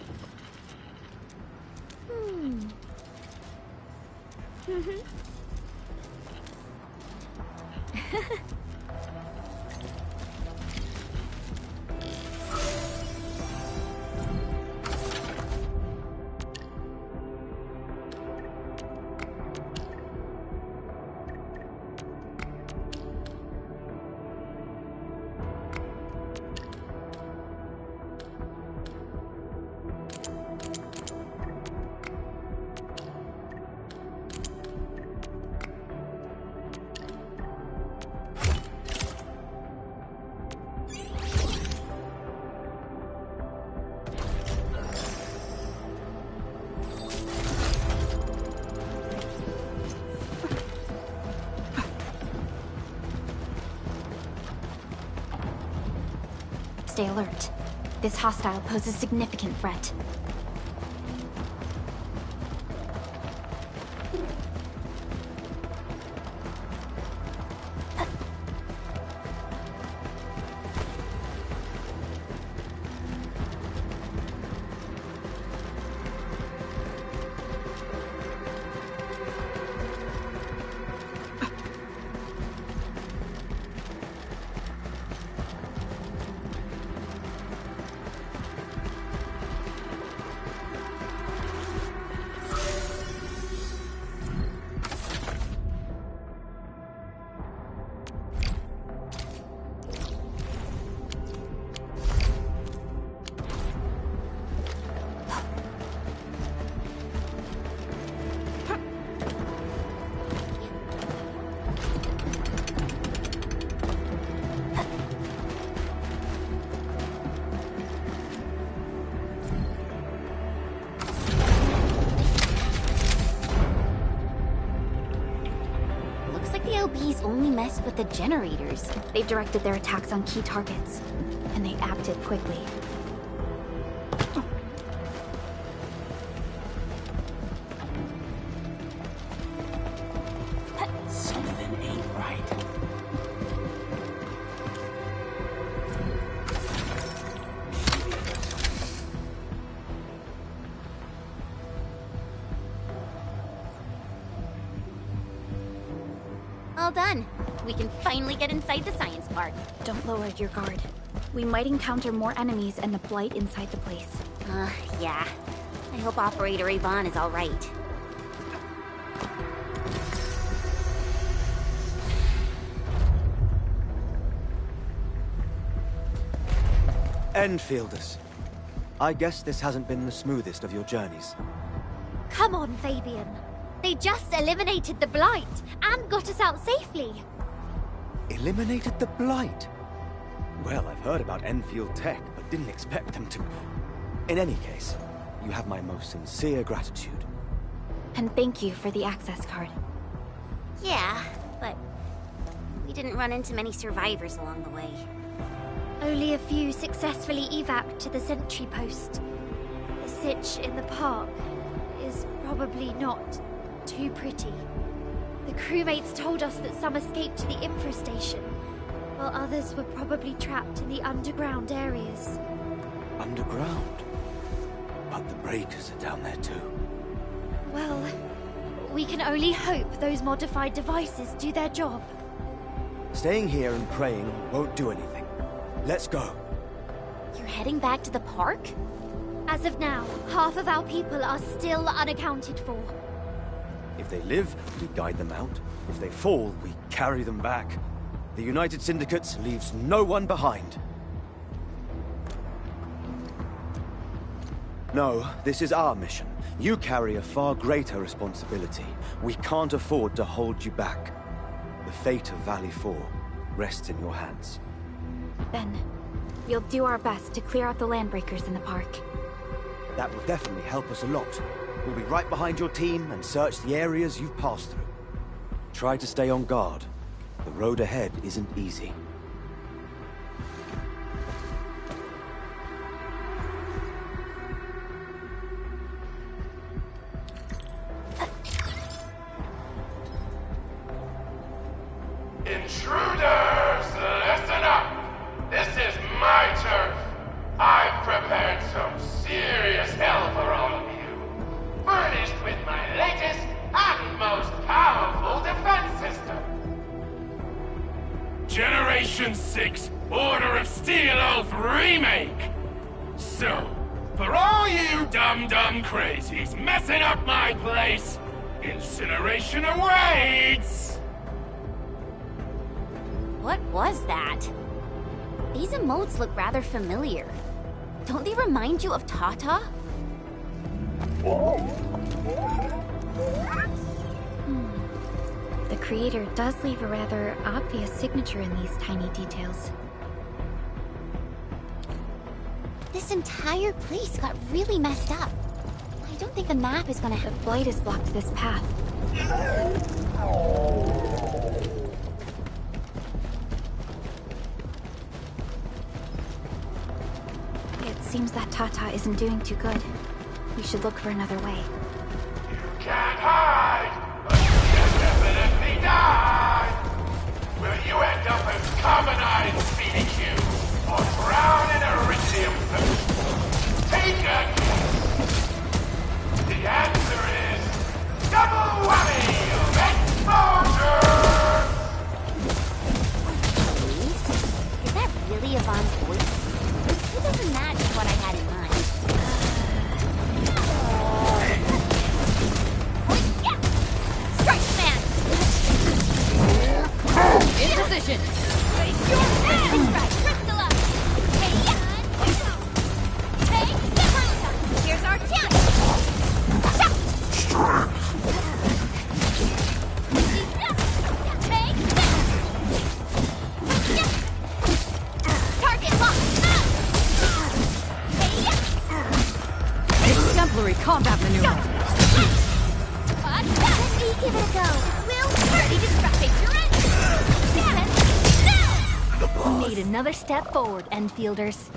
Stay alert. This hostile poses a significant threat. the generators? They've directed their attacks on key targets, and they acted quickly. Something ain't right. All done. We can finally get inside the science park. Don't lower your guard. We might encounter more enemies and the Blight inside the place. Yeah. I hope Operator Yvonne is all right. Enfielders. I guess this hasn't been the smoothest of your journeys. Come on, Fabian. They just eliminated the Blight and got us out safely. Eliminated the Blight? Well, I've heard about Enfield tech, but didn't expect them to... In any case, you have my most sincere gratitude. And thank you for the access card. Yeah, but we didn't run into many survivors along the way. Only a few successfully evac'd to the sentry post. The sitch in the park is probably not too pretty. The crewmates told us that some escaped to the infrastation, while others were probably trapped in the underground areas. Underground? But the breakers are down there too. Well, we can only hope those modified devices do their job. Staying here and praying won't do anything. Let's go. You're heading back to the park? As of now, half of our people are still unaccounted for. If they live, we guide them out. If they fall, we carry them back. The United Syndicate leaves no one behind. No, this is our mission. You carry a far greater responsibility. We can't afford to hold you back. The fate of Valley 4 rests in your hands. Then, we'll do our best to clear out the landbreakers in the park. That will definitely help us a lot. We'll be right behind your team and search the areas you've passed through. Try to stay on guard. The road ahead isn't easy. Intruders, listen up! This is my turf! I've prepared some serious hell for all of you. Furnished with my latest and most powerful defense system. Generation 6 Order of Steel Oath Remake! So, for all you dumb crazies messing up my place, incineration awaits! What was that? These emotes look rather familiar. Don't they remind you of Tata? The creator does leave a rather obvious signature in these tiny details. This entire place got really messed up. I don't think the map is gonna have... The Blight has blocked this path. It seems that Tata isn't doing too good. We should look for another way. You can't hide, but you can definitely die! Will you end up as carbonized CDQ, or drown in iridium thirst? Take a guess! The answer is... double whammy of exposure! Is that really Yvonne's voice? It doesn't match what I had in mind. Strike man! In position! Raise your hand! Crystal up! Hey, here's our chance! Target locked! made another step forward, Enfielders.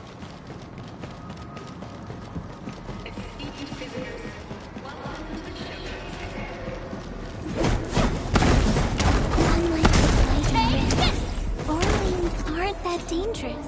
Orleans aren't that dangerous.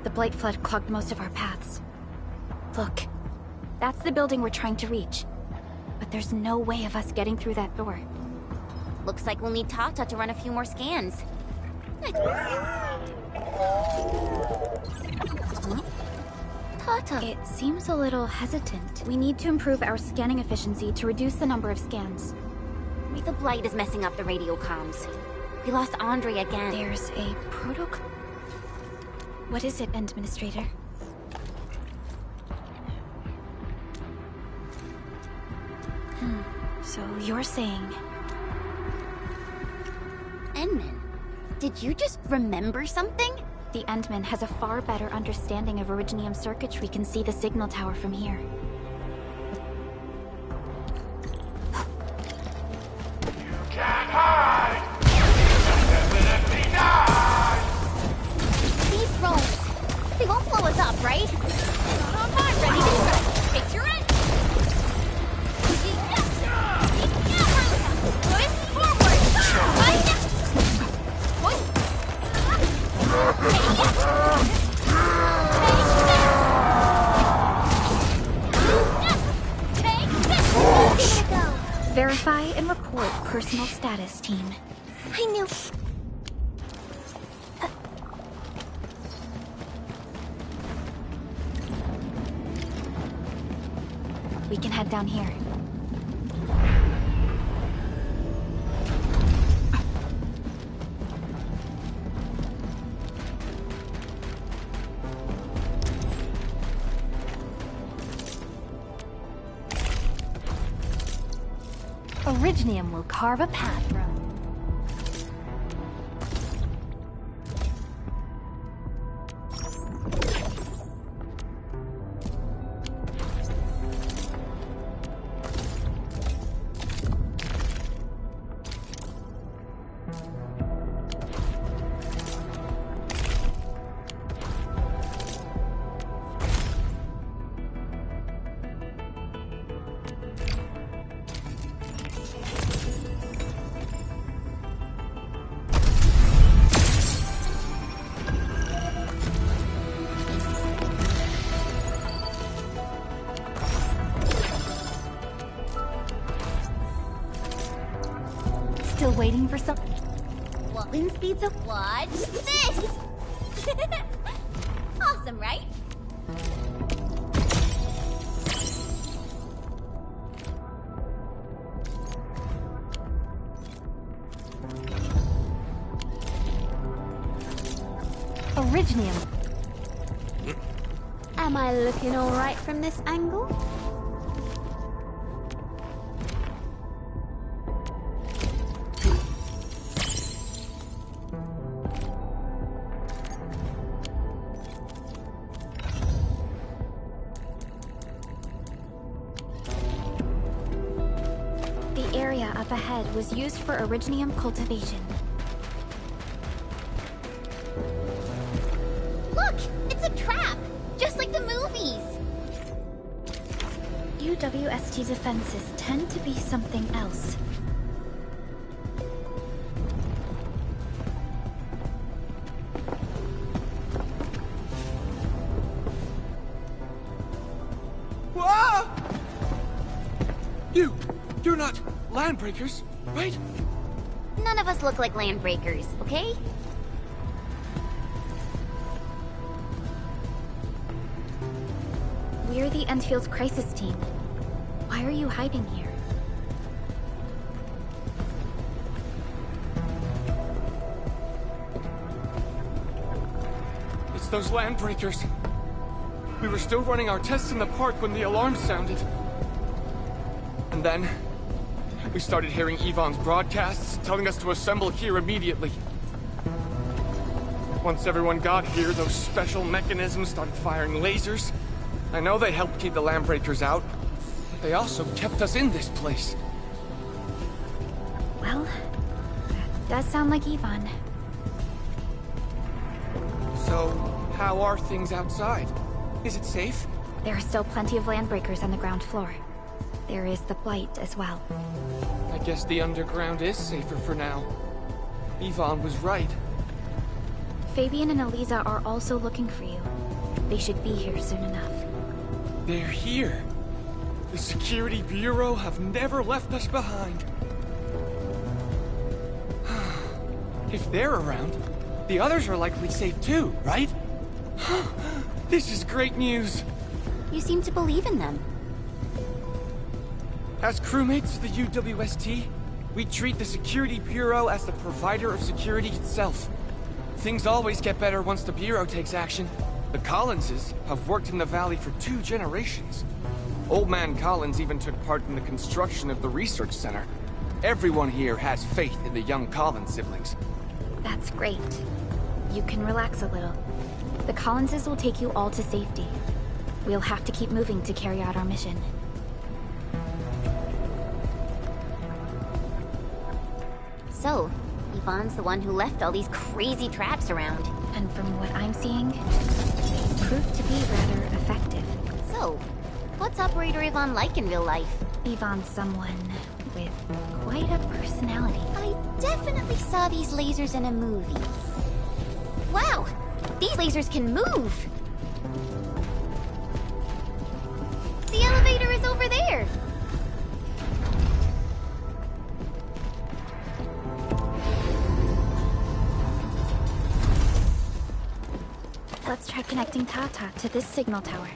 The Blight Flood clogged most of our paths. Look, that's the building we're trying to reach. But there's no way of us getting through that door. Looks like we'll need Tata to run a few more scans. Tata. It seems a little hesitant. We need to improve our scanning efficiency to reduce the number of scans. Maybe the Blight is messing up the radio comms. We lost Andre again. There's a protocol. What is it, Administrator? So you're saying... Endman, did you just remember something? The Endman has a far better understanding of Originium circuitry can see the signal tower from here. Can't hide! Definitely die! These drones, they won't blow us up, right? I'm ready to strike. Take your end. Push forward. Right now. Verify and report personal status, team. I knew. We can head down here. Originium will carve a path from. Still waiting for some... Wind speeds up. Watch this! Awesome, right? Originium. Am I looking all right from this angle? The area up ahead was used for Originium cultivation. Look! It's a trap! Just like the movies! UWST defenses tend to be something else. Whoa! You're not landbreakers, right? None of us look like landbreakers, okay? We're the Endfield crisis team. Why are you hiding here? It's those landbreakers. We were still running our tests in the park when the alarm sounded. And then, we started hearing Yvonne's broadcasts telling us to assemble here immediately. Once everyone got here, those special mechanisms started firing lasers. I know they helped keep the landbreakers out. They also kept us in this place. Well, that does sound like Yvonne. So, how are things outside? Is it safe? There are still plenty of landbreakers on the ground floor. There is the Blight as well. I guess the underground is safer for now. Yvonne was right. Fabian and Eliza are also looking for you. They should be here soon enough. They're here. The Security Bureau have never left us behind. If they're around, the others are likely safe too, right? This is great news. You seem to believe in them. As crewmates of the UWST, we treat the Security Bureau as the provider of security itself. Things always get better once the Bureau takes action. The Collinses have worked in the Valley for 2 generations. Old Man Collins even took part in the construction of the research center. Everyone here has faith in the young Collins siblings. That's great. You can relax a little. The Collinses will take you all to safety. We'll have to keep moving to carry out our mission. So, Yvonne's the one who left all these crazy traps around. And from what I'm seeing, they proved to be rather effective. So, what's Operator Yvonne like in real life? Yvonne's someone with quite a personality. I definitely saw these lasers in a movie. Wow! These lasers can move! The elevator is over there! Let's try connecting Tata to this signal tower.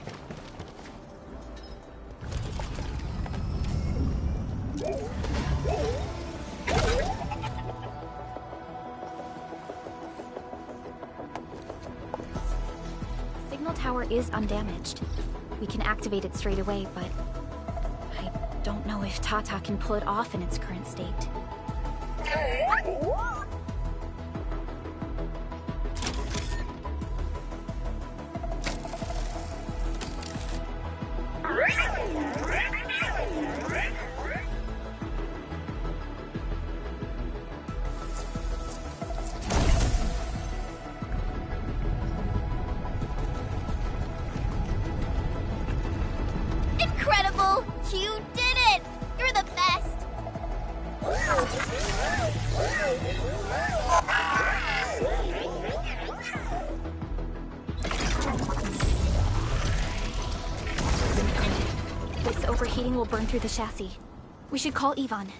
Signal tower is undamaged. We can activate it straight away, but I don't know if Tata can pull it off in its current state. Incredible! You did it! You're the best! This overheating will burn through the chassis. We should call Yvonne.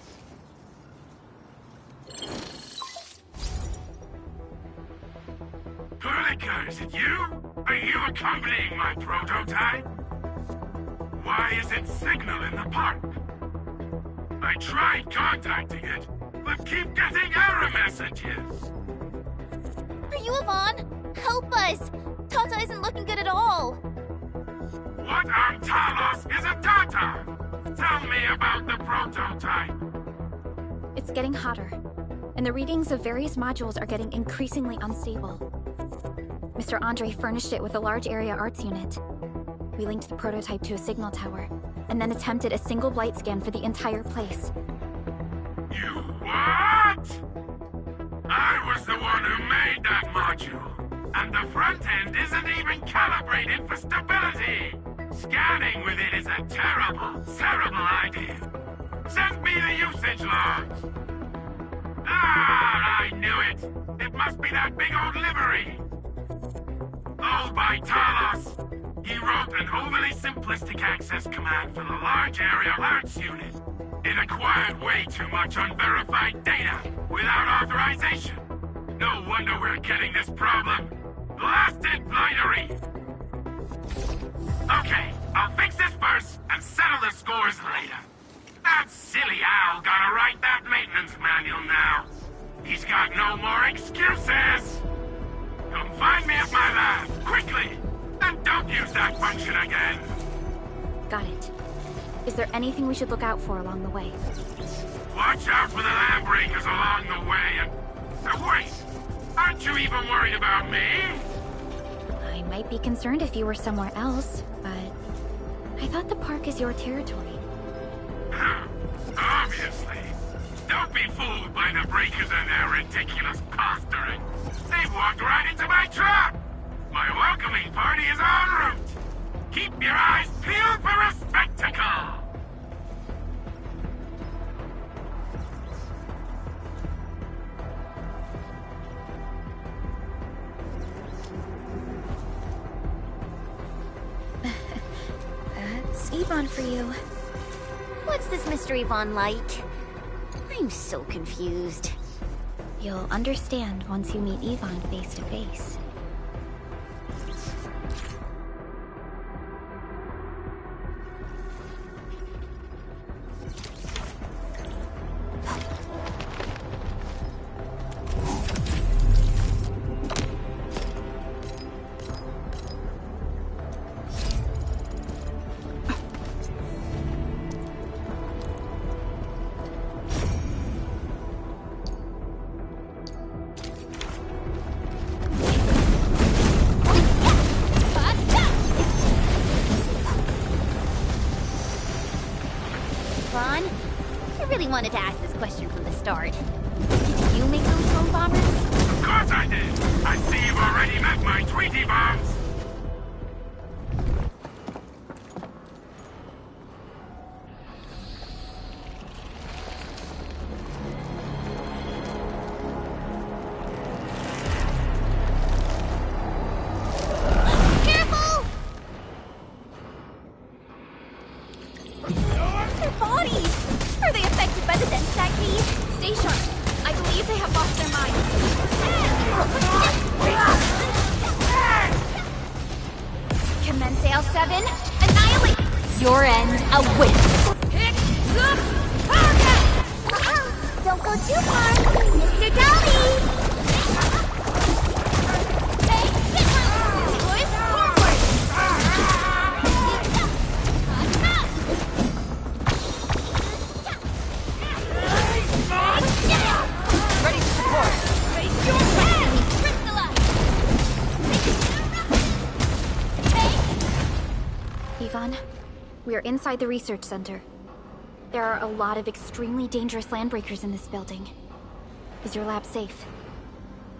Perlica, is it you? Are you accompanying my prototype? Why isn't signal in the park? I tried contacting it, but keep getting error messages. Are you Yvonne? Help us! Tata isn't looking good at all! What on Talos is a Tata? Tell me about the prototype. It's getting hotter, and the readings of various modules are getting increasingly unstable. Mr. Andre furnished it with a large area arts unit. We linked the prototype to a signal tower, and then attempted a single blight scan for the entire place. You what? I was the one who made that module, and the front end isn't even calibrated for stability. Scanning with it is a terrible, terrible idea. Send me the usage logs. Ah, I knew it. It must be that big old livery. Oh, by Talos. He wrote an overly simplistic access command for the large area alerts unit. It acquired way too much unverified data without authorization. No wonder we're getting this problem. Blasted blightery! Okay, I'll fix this first and settle the scores later. That silly owl gotta write that maintenance manual now. He's got no more excuses! Come find me at my lab, quickly! And don't use that function again! Got it. Is there anything we should look out for along the way? Watch out for the land breakers along the way and... wait! Aren't you even worried about me? I might be concerned if you were somewhere else, but... I thought the park is your territory. Obviously. Don't be fooled by the breakers and their ridiculous posturing. They've walked right into my trap! My welcoming party is en route! Keep your eyes peeled for a spectacle! That's Yvonne for you. What's this Mr. Yvonne like? I'm so confused. You'll understand once you meet Yvonne face to face. Wanted to ask this question from the start. Did you make those home bombers? Of course I did! I see you've already met my Tweety bombs! Careful! Their bodies! Are they affected by the dense stackade? Stay sharp. I believe they have lost their minds. Commence AL7. Annihilate! Your end, a win. Pick the target! Don't go too far, Mr. Dolly! Yvonne, we are inside the research center. There are a lot of extremely dangerous landbreakers in this building. Is your lab safe?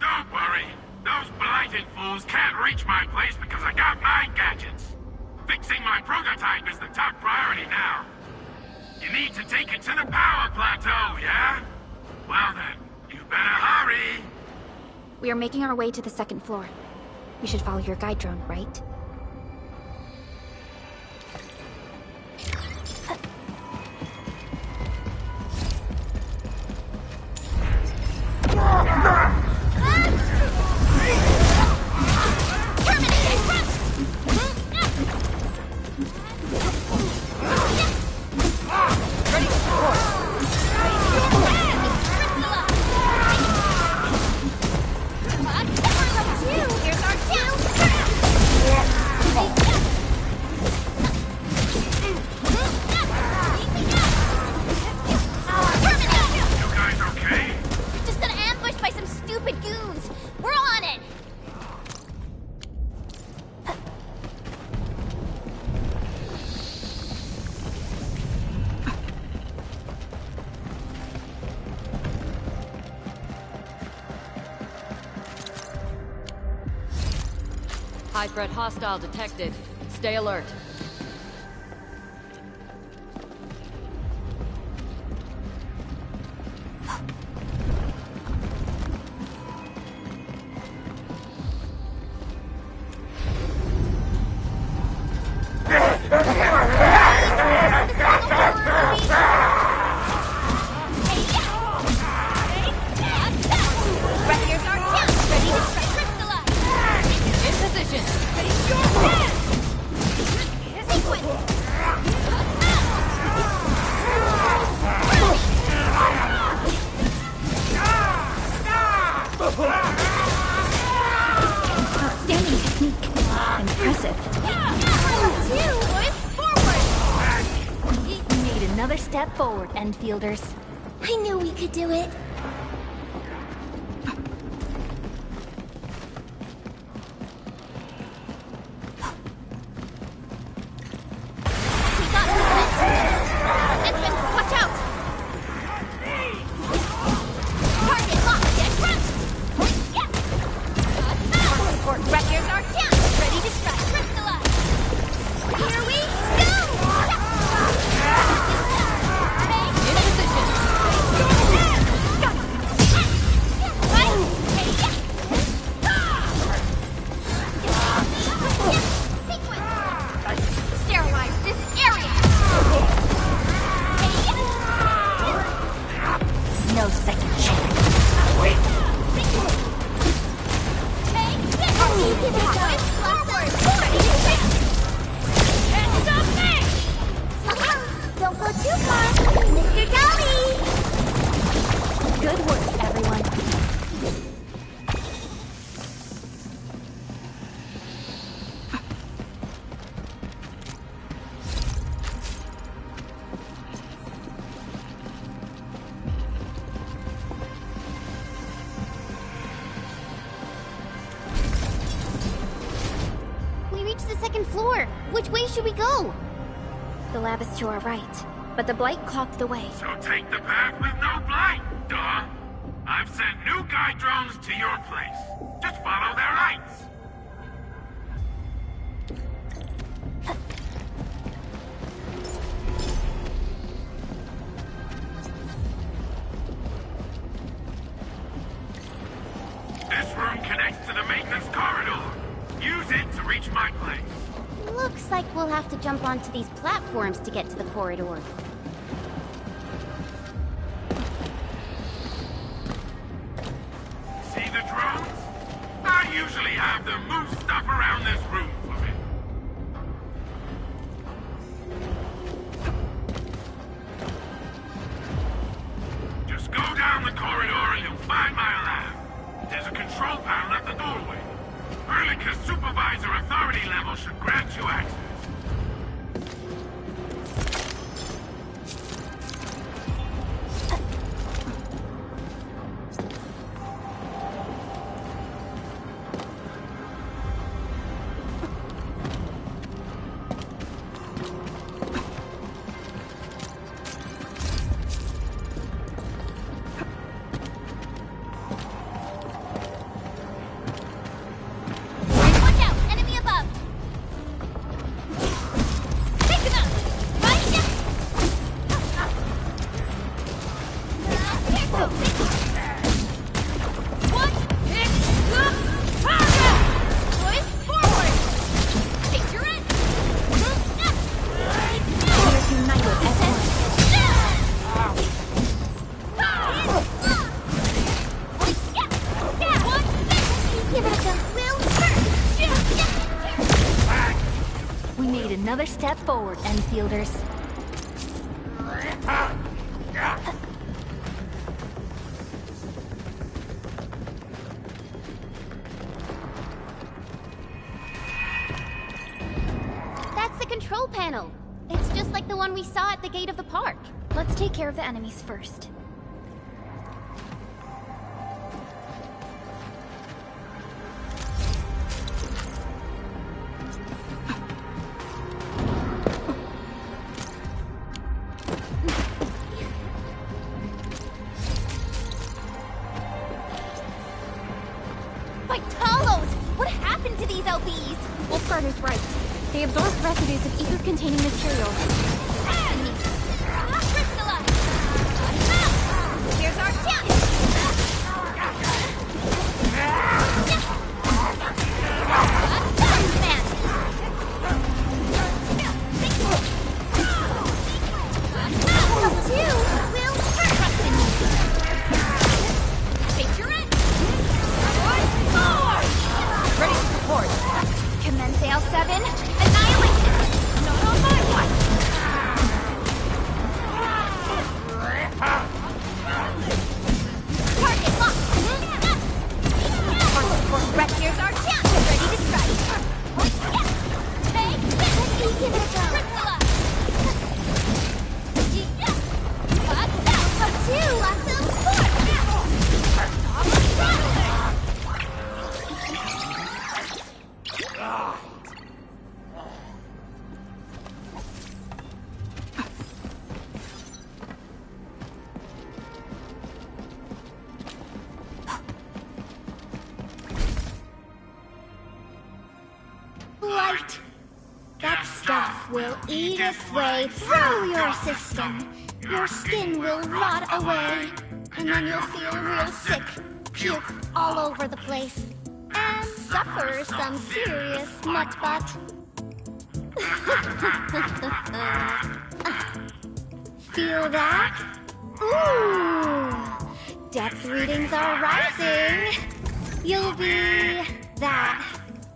Don't worry. Those blighted fools can't reach my place because I got my gadgets. Fixing my prototype is the top priority now. You need to take it to the power plateau, yeah? Well then, you better hurry. We are making our way to the second floor. We should follow your guide drone, right? High threat hostile detected. Stay alert. forward, Endfielders. I knew we could do it. To our right, but the blight clocked the way. So take the path with no blight, duh. I've sent new guide drones to your place. Just follow their lights. This room connects to the maintenance corridor. Use it to reach my place. Looks like we'll have to jump onto these platforms to get to the corridor. See the drones? I usually have them move stuff around this room for me. Just go down the corridor and you'll find my lab. There's a control panel at the doorway. Perlica's supervisor authority level should grant you access. Another step forward, Endfielders. That's the control panel. It's just like the one we saw at the gate of the park. Let's take care of the enemies first. They absorb residues of ether-containing materials. Here's our chance! Ready to support. Commence AL7. Annihilation! Not on my watch! will eat its way through your system. Your skin will rot away, and then you'll feel real sick, puke all over the place, and suffer some serious nut butt. Feel that? Ooh! Depth readings are rising. You'll be that.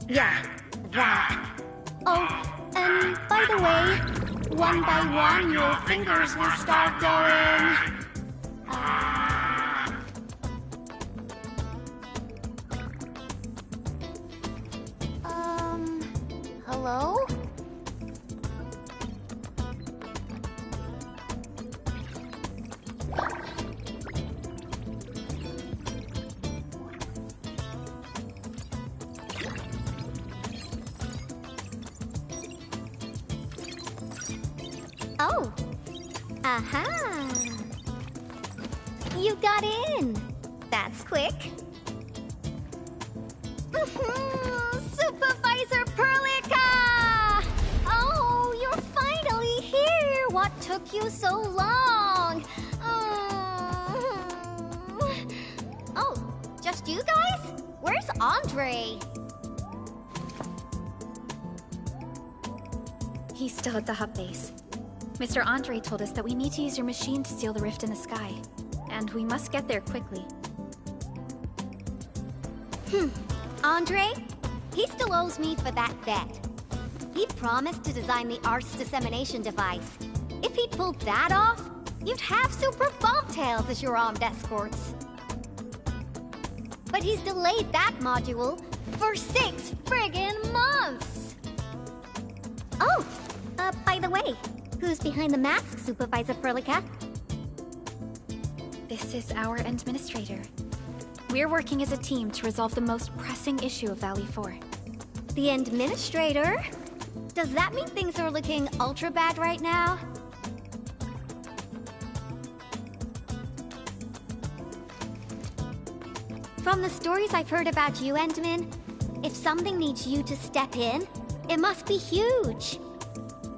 Yeah, that. Oh, and by the way, one by one your fingers will start going. Hello? Oh. Aha. You got in. That's quick. Supervisor Perlica! Oh, you're finally here. What took you so long? Oh, just you guys? Where's Andre? He's still at the hub base. Mr. Andre told us that we need to use your machine to seal the rift in the sky. And we must get there quickly. Andre? He still owes me for that bet. He promised to design the Art's dissemination device. If he'd pulled that off, you'd have super bombtails as your armed escorts. But he's delayed that module for 6 friggin' months! Oh, by the way, who's behind the mask, Supervisor Perlica? This is our administrator. We're working as a team to resolve the most pressing issue of Valley 4. The administrator? Does that mean things are looking ultra bad right now? From the stories I've heard about you, Endman, if something needs you to step in, it must be huge.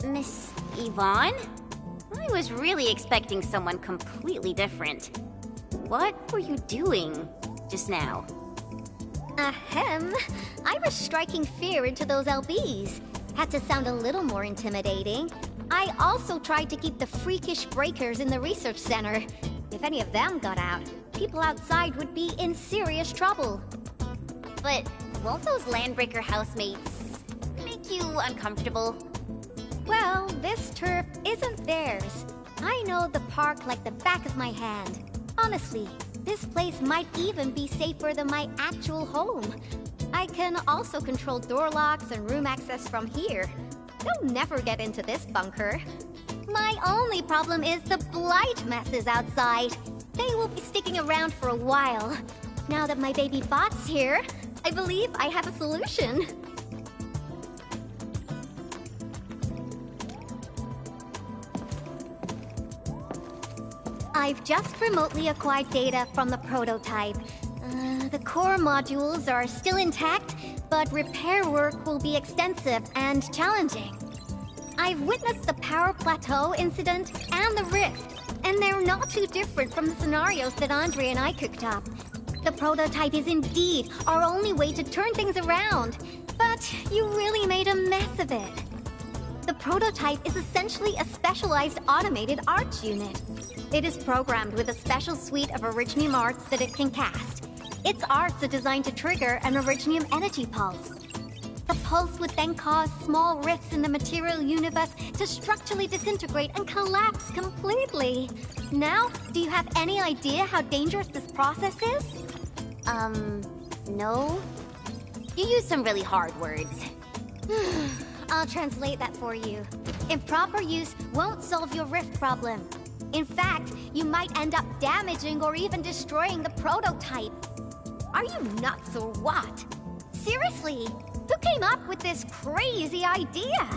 Miss Yvonne? I was really expecting someone completely different. What were you doing just now? Ahem. I was striking fear into those LBs. Had to sound a little more intimidating. I also tried to keep the freakish breakers in the research center. If any of them got out, people outside would be in serious trouble. But won't those Landbreaker housemates make you uncomfortable? Well, this turf isn't theirs. I know the park like the back of my hand. Honestly, this place might even be safer than my actual home. I can also control door locks and room access from here. They'll never get into this bunker. My only problem is the blight messes outside. They will be sticking around for a while. Now that my baby bot's here, I believe I have a solution. I've just remotely acquired data from the prototype. The core modules are still intact, but repair work will be extensive and challenging. I've witnessed the power plateau incident and the rift, and they're not too different from the scenarios that Andre and I cooked up. The prototype is indeed our only way to turn things around, but you really made a mess of it. The prototype is essentially a specialized automated arts unit. It is programmed with a special suite of Originium arts that it can cast. Its arts are designed to trigger an Originium energy pulse. The pulse would then cause small rifts in the material universe to structurally disintegrate and collapse completely. Now, do you have any idea how dangerous this process is? No. You use some really hard words. I'll translate that for you. Improper use won't solve your rift problem. In fact, you might end up damaging or even destroying the prototype. Are you nuts or what? Seriously, who came up with this crazy idea?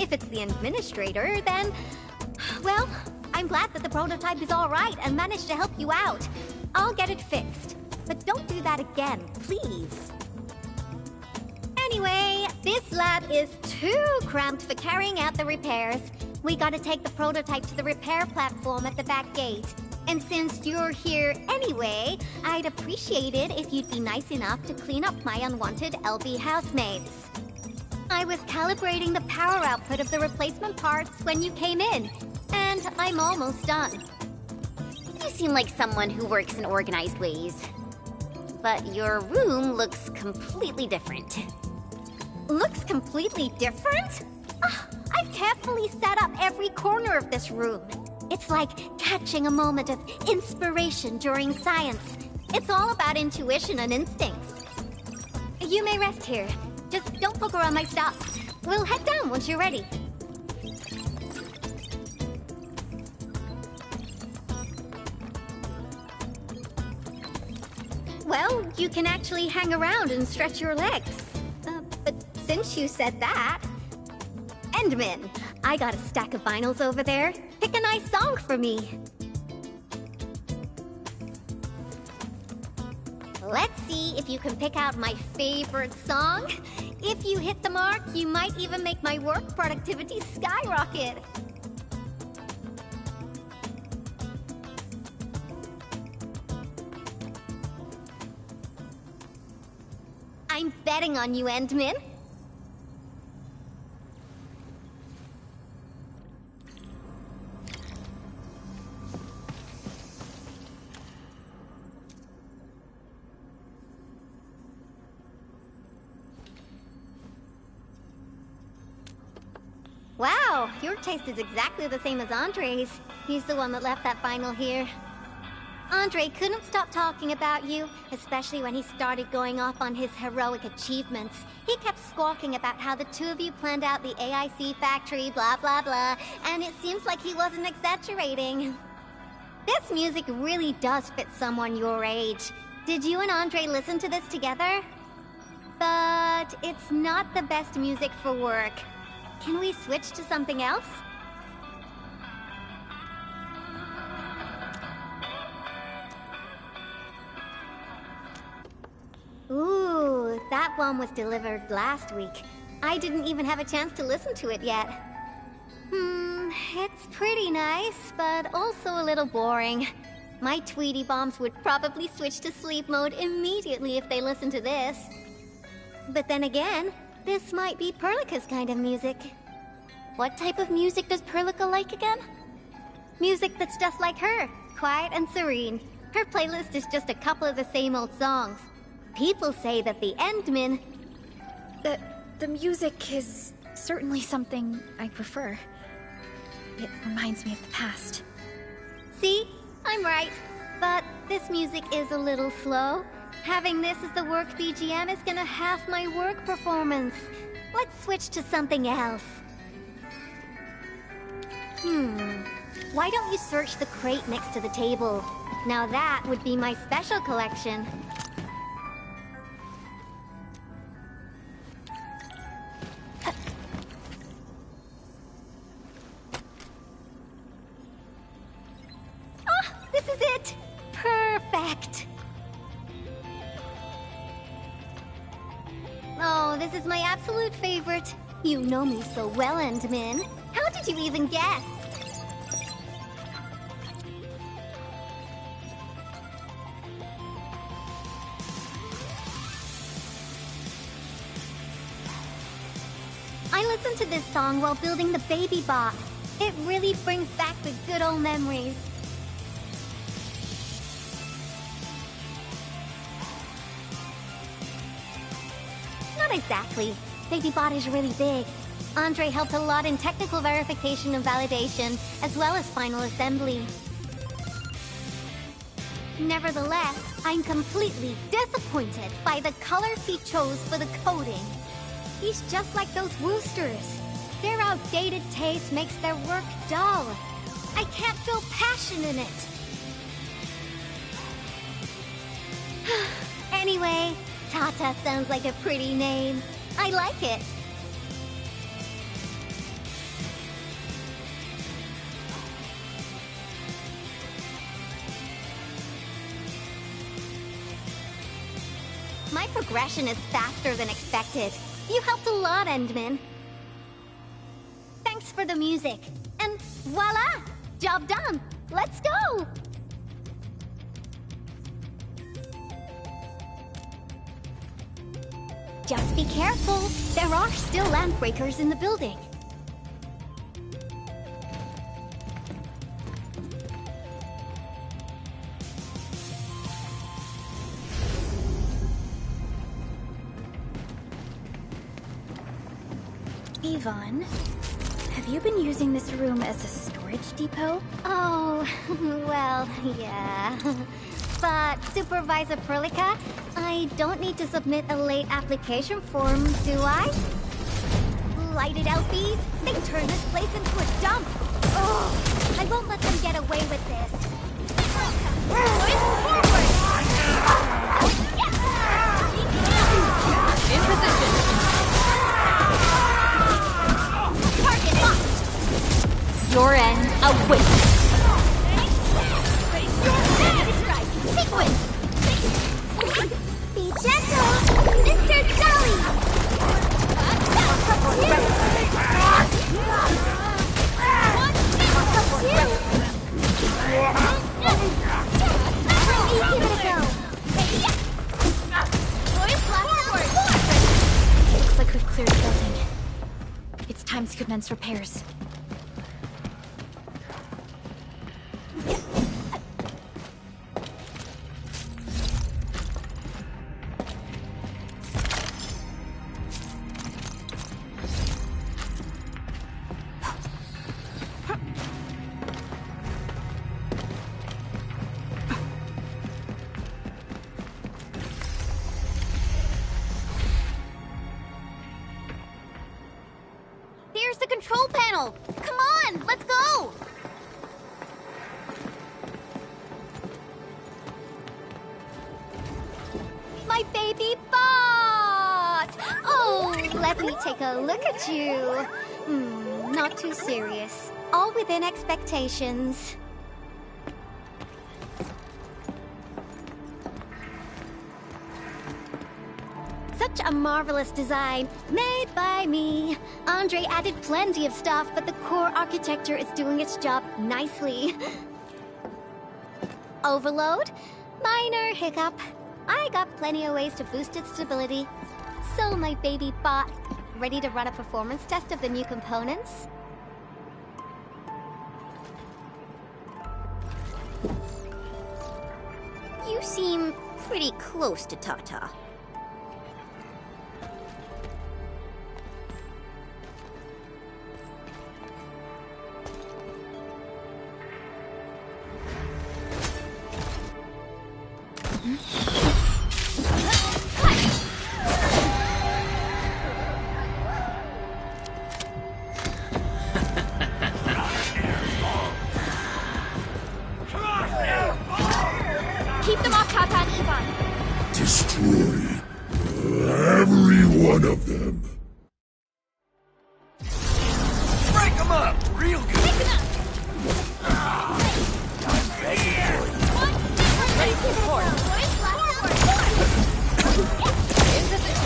If it's the administrator, then... Well, I'm glad that the prototype is alright and managed to help you out. I'll get it fixed. But don't do that again, please. Anyway, this lab is too cramped for carrying out the repairs. We gotta take the prototype to the repair platform at the back gate. And since you're here anyway, I'd appreciate it if you'd be nice enough to clean up my unwanted LB housemates. I was calibrating the power output of the replacement parts when you came in, and I'm almost done. You seem like someone who works in organized ways. But your room looks completely different. Looks completely different? I've carefully set up every corner of this room. It's like catching a moment of inspiration during science. It's all about intuition and instincts. You may rest here. Just don't poke around my stuff. We'll head down once you're ready. Well, you can actually hang around and stretch your legs. But since you said that... Endman, I got a stack of vinyls over there. Pick a nice song for me. Let's see if you can pick out my favorite song. If you hit the mark, you might even make my work productivity skyrocket. I'm betting on you, Endman. Wow, your taste is exactly the same as Andre's. He's the one that left that vinyl here. Andre couldn't stop talking about you, especially when he started going off on his heroic achievements. He kept squawking about how the two of you planned out the AIC factory, blah blah blah, and it seems like he wasn't exaggerating. This music really does fit someone your age. Did you and Andre listen to this together? But it's not the best music for work. Can we switch to something else? Ooh, that one was delivered last week. I didn't even have a chance to listen to it yet. It's pretty nice, but also a little boring. My Tweety Bombs would probably switch to sleep mode immediately if they listened to this. But then again, this might be Perlica's kind of music. What type of music does Perlica like again? Music that's just like her, quiet and serene. Her playlist is just a couple of the same old songs. People say that the Endman... The music is certainly something I prefer. It reminds me of the past. See? I'm right. But this music is a little slow. Having this as the work BGM is gonna half my work performance. Let's switch to something else. Why don't you search the crate next to the table? Now that would be my special collection. This is it! Perfect! Oh, this is my absolute favorite. You know me so well, Endman. How did you even guess? I listened to this song while building the baby bot. It really brings back the good old memories. Not exactly. Baby bot is really big. Andre helped a lot in technical verification and validation, as well as final assembly. Nevertheless, I'm completely disappointed by the colors he chose for the coding. He's just like those Woosters. Their outdated taste makes their work dull. I can't feel passion in it. Anyway, Tata sounds like a pretty name. I like it. progression is faster than expected. You helped a lot, Endman. Thanks for the music. And voila! Job done! Let's go! Just be careful. There are still landbreakers in the building. Yvonne, have you been using this room as a storage depot? Oh, well, yeah. But, Supervisor Perlica, I don't need to submit a late application form, do I? Lighted LPs? They turn this place into a dump! Oh, I won't let them get away with this. In position. Target locked! Your end awaits. Sequence! Be gentle, Mr. Jolly! Give it a go! Looks like we've cleared the building. It's time to commence repairs. There's the control panel! Come on, let's go! My baby bot! Oh, let me take a look at you. Not too serious. All within expectations. Such a marvelous design, made by me. Andre added plenty of stuff, but the core architecture is doing its job nicely. Overload? Minor hiccup. I got plenty of ways to boost its stability. So, my baby bot, ready to run a performance test of the new components? You seem pretty close to Tata. Keep them off Tata and Yvonne. Destroy every one of them. Break them up! Real good! Pick them up! Ready for support. In position.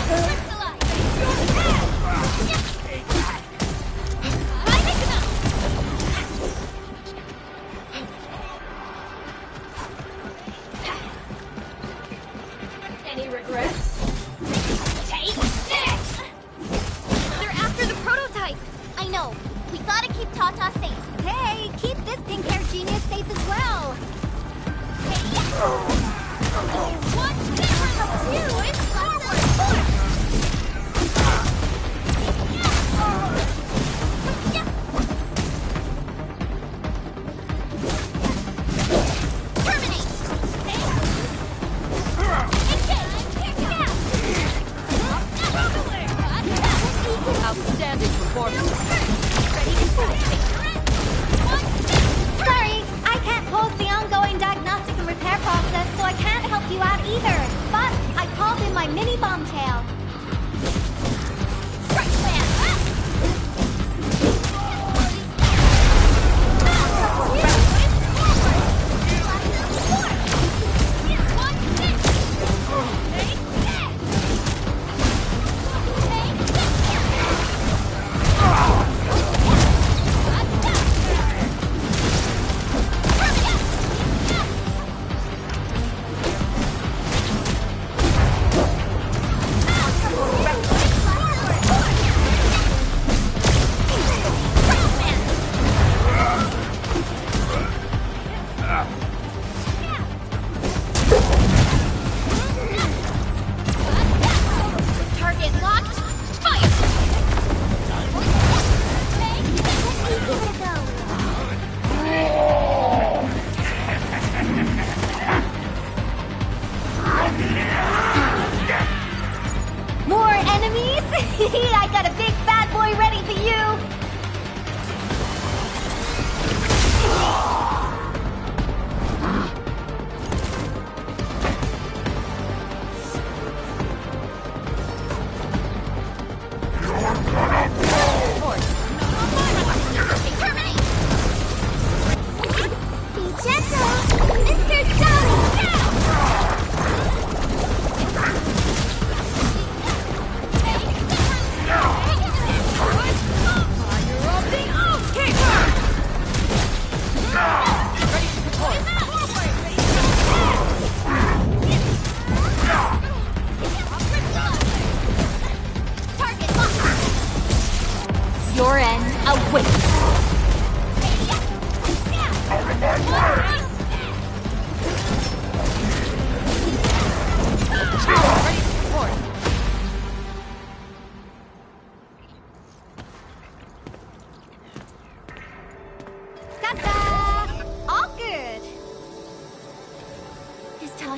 Any regrets? Take this!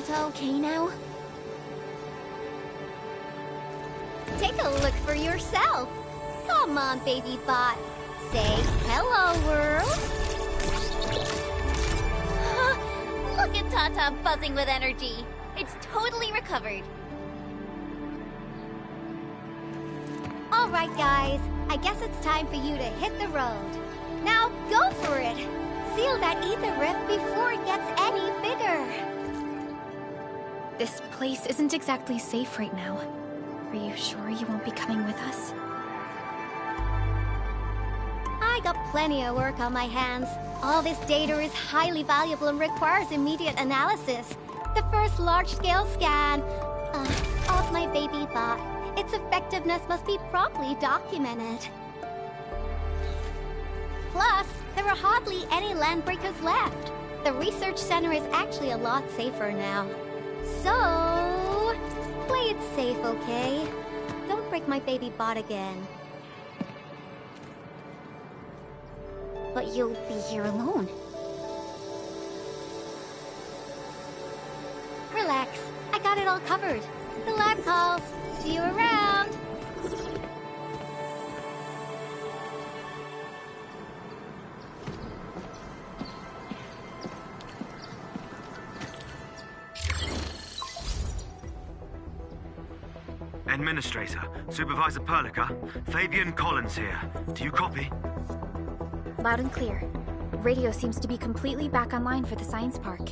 Tata okay now? Take a look for yourself. Come on, baby bot. Say hello, world. Look at Tata buzzing with energy. It's totally recovered. All right, guys. I guess it's time for you to hit the road. Now go for it. Seal that ether rift before it gets any bigger. This place isn't exactly safe right now. Are you sure you won't be coming with us? I got plenty of work on my hands. All this data is highly valuable and requires immediate analysis. The first large-scale scan of my baby bot. Its effectiveness must be properly documented. Plus, there are hardly any landbreakers left. The research center is actually a lot safer now. So, play it safe, okay? Don't break my baby bot again. But you'll be here alone. Relax. I got it all covered. The lab calls. See you around. Administrator, Supervisor Perlica, Fabian Collins here. Do you copy? Loud and clear. Radio seems to be completely back online for the science park.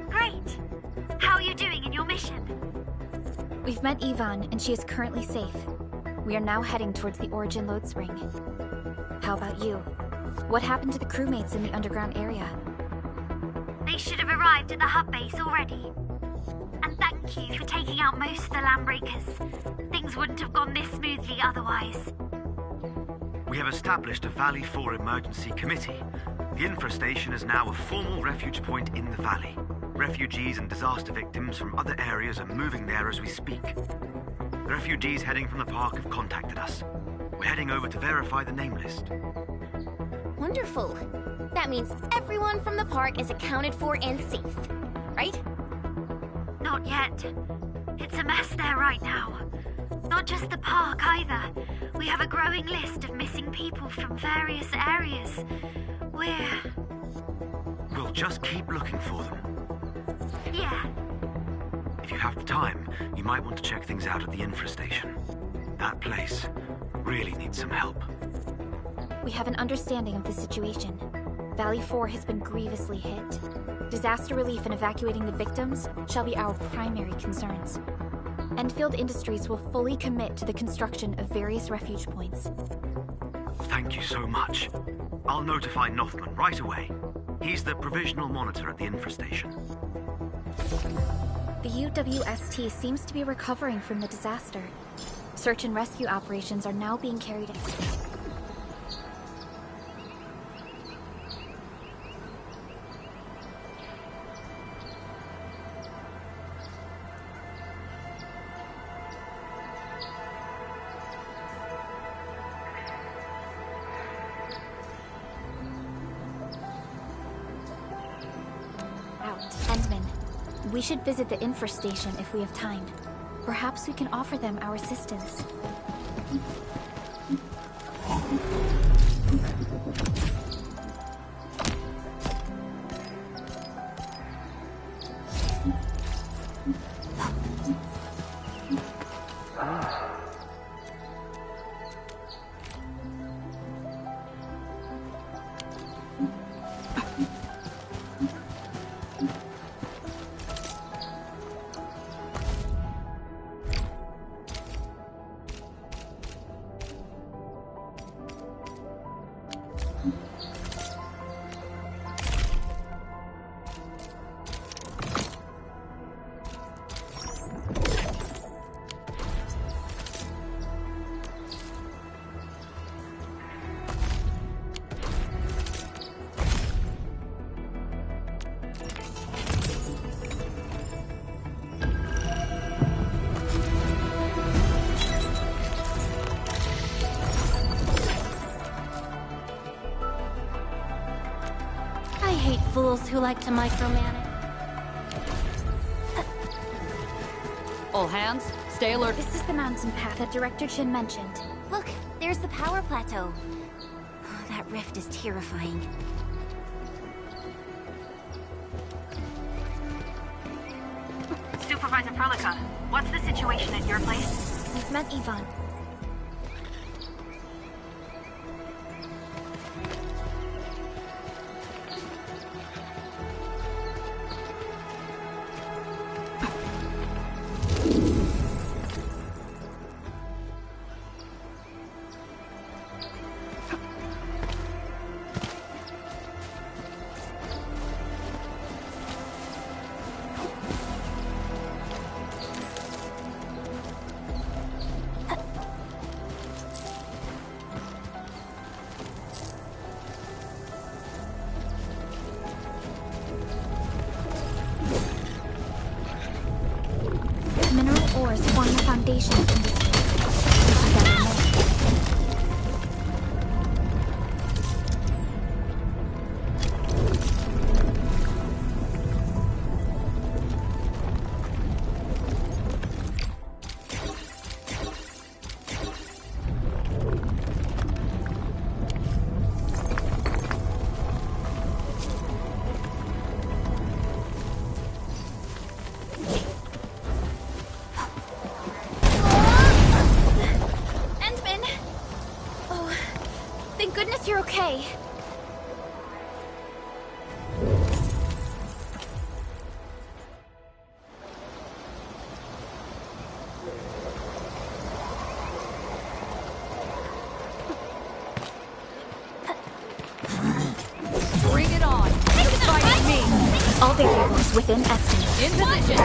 Great! How are you doing in your mission? We've met Yvonne, and she is currently safe. We are now heading towards the Origin load spring. How about you? What happened to the crewmates in the underground area? They should have arrived at the hub base already. And thank you for taking out most of the landbreakers. Things wouldn't have gone this smoothly otherwise. We have established a Valley 4 emergency committee. The infrastation is now a formal refuge point in the valley. Refugees and disaster victims from other areas are moving there as we speak. The refugees heading from the park have contacted us. We're heading over to verify the name list. Wonderful. That means everyone from the park is accounted for and safe, right? Not yet. It's a mess there right now. Not just the park either. We have a growing list of missing people from various areas. We'll just keep looking for them. Yeah. If you have the time, you might want to check things out at the infrastation. That place really needs some help. We have an understanding of the situation. Valley 4 has been grievously hit. Disaster relief and evacuating the victims shall be our primary concerns. Endfield Industries will fully commit to the construction of various refuge points. Thank you so much. I'll notify Nothman right away. He's the provisional monitor at the infrastation. The UWST seems to be recovering from the disaster. Search and rescue operations are now being carried out. Endman, we should visit the infrastation if we have time. Perhaps we can offer them our assistance. I hate fools who like to micromanage. All hands, stay alert. This is the mountain path that Director Chin mentioned. Look, there's the power plateau. That rift is terrifying. Supervisor Perlica, what's the situation at your place? We've met Yvonne. Form the foundation in this all variables within estimate. In position.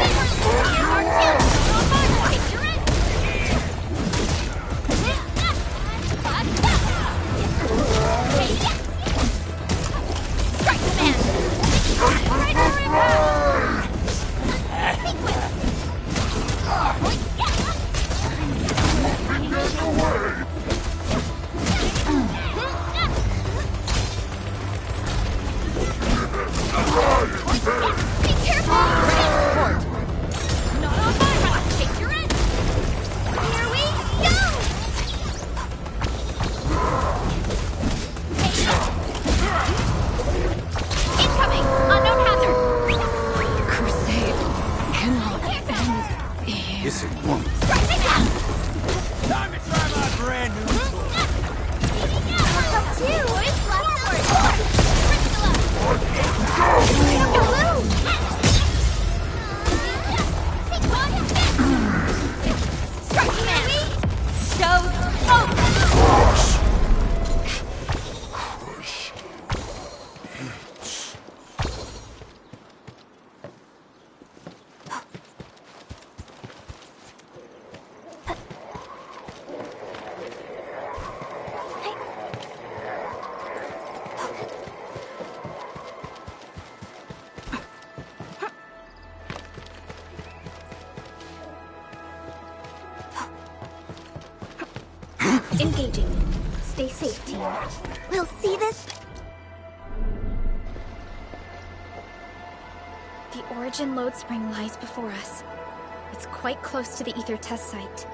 Strike command! Predator impact! Be careful! Support! Not on my watch! Take your end! Here we go! Incoming! Unknown hazard! The crusade cannot end here. Yes, it won't. Strike me down! Time to try my brand new Up two! It's left Strike command! Show focus! Engaging. Stay safe, team. We'll see this. The origin load spring lies before us. It's quite close to the ether test site.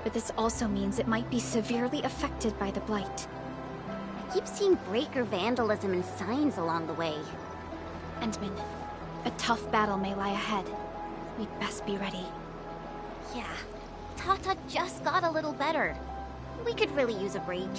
But this also means it might be severely affected by the blight. I keep seeing breaker vandalism and signs along the way. Endman, a tough battle may lie ahead. We'd best be ready. Yeah, Tata just got a little better. We could really use a break.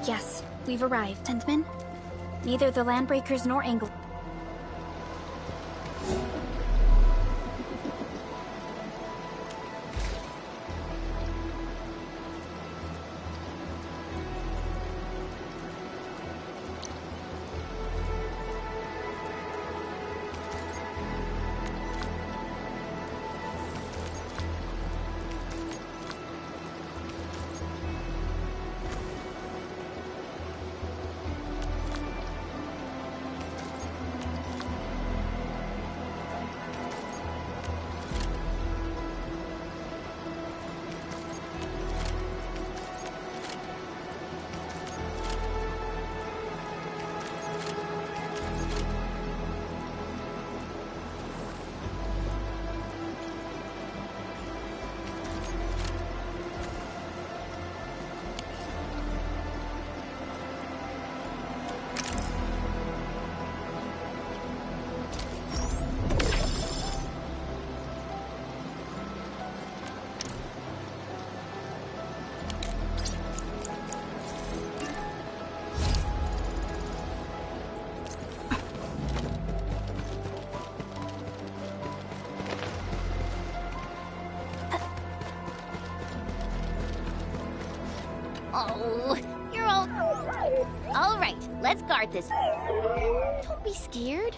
Yes, we've arrived, Endman. Neither the Landbreakers nor Angle. Oh, you're all... All right, let's guard this. Don't be scared.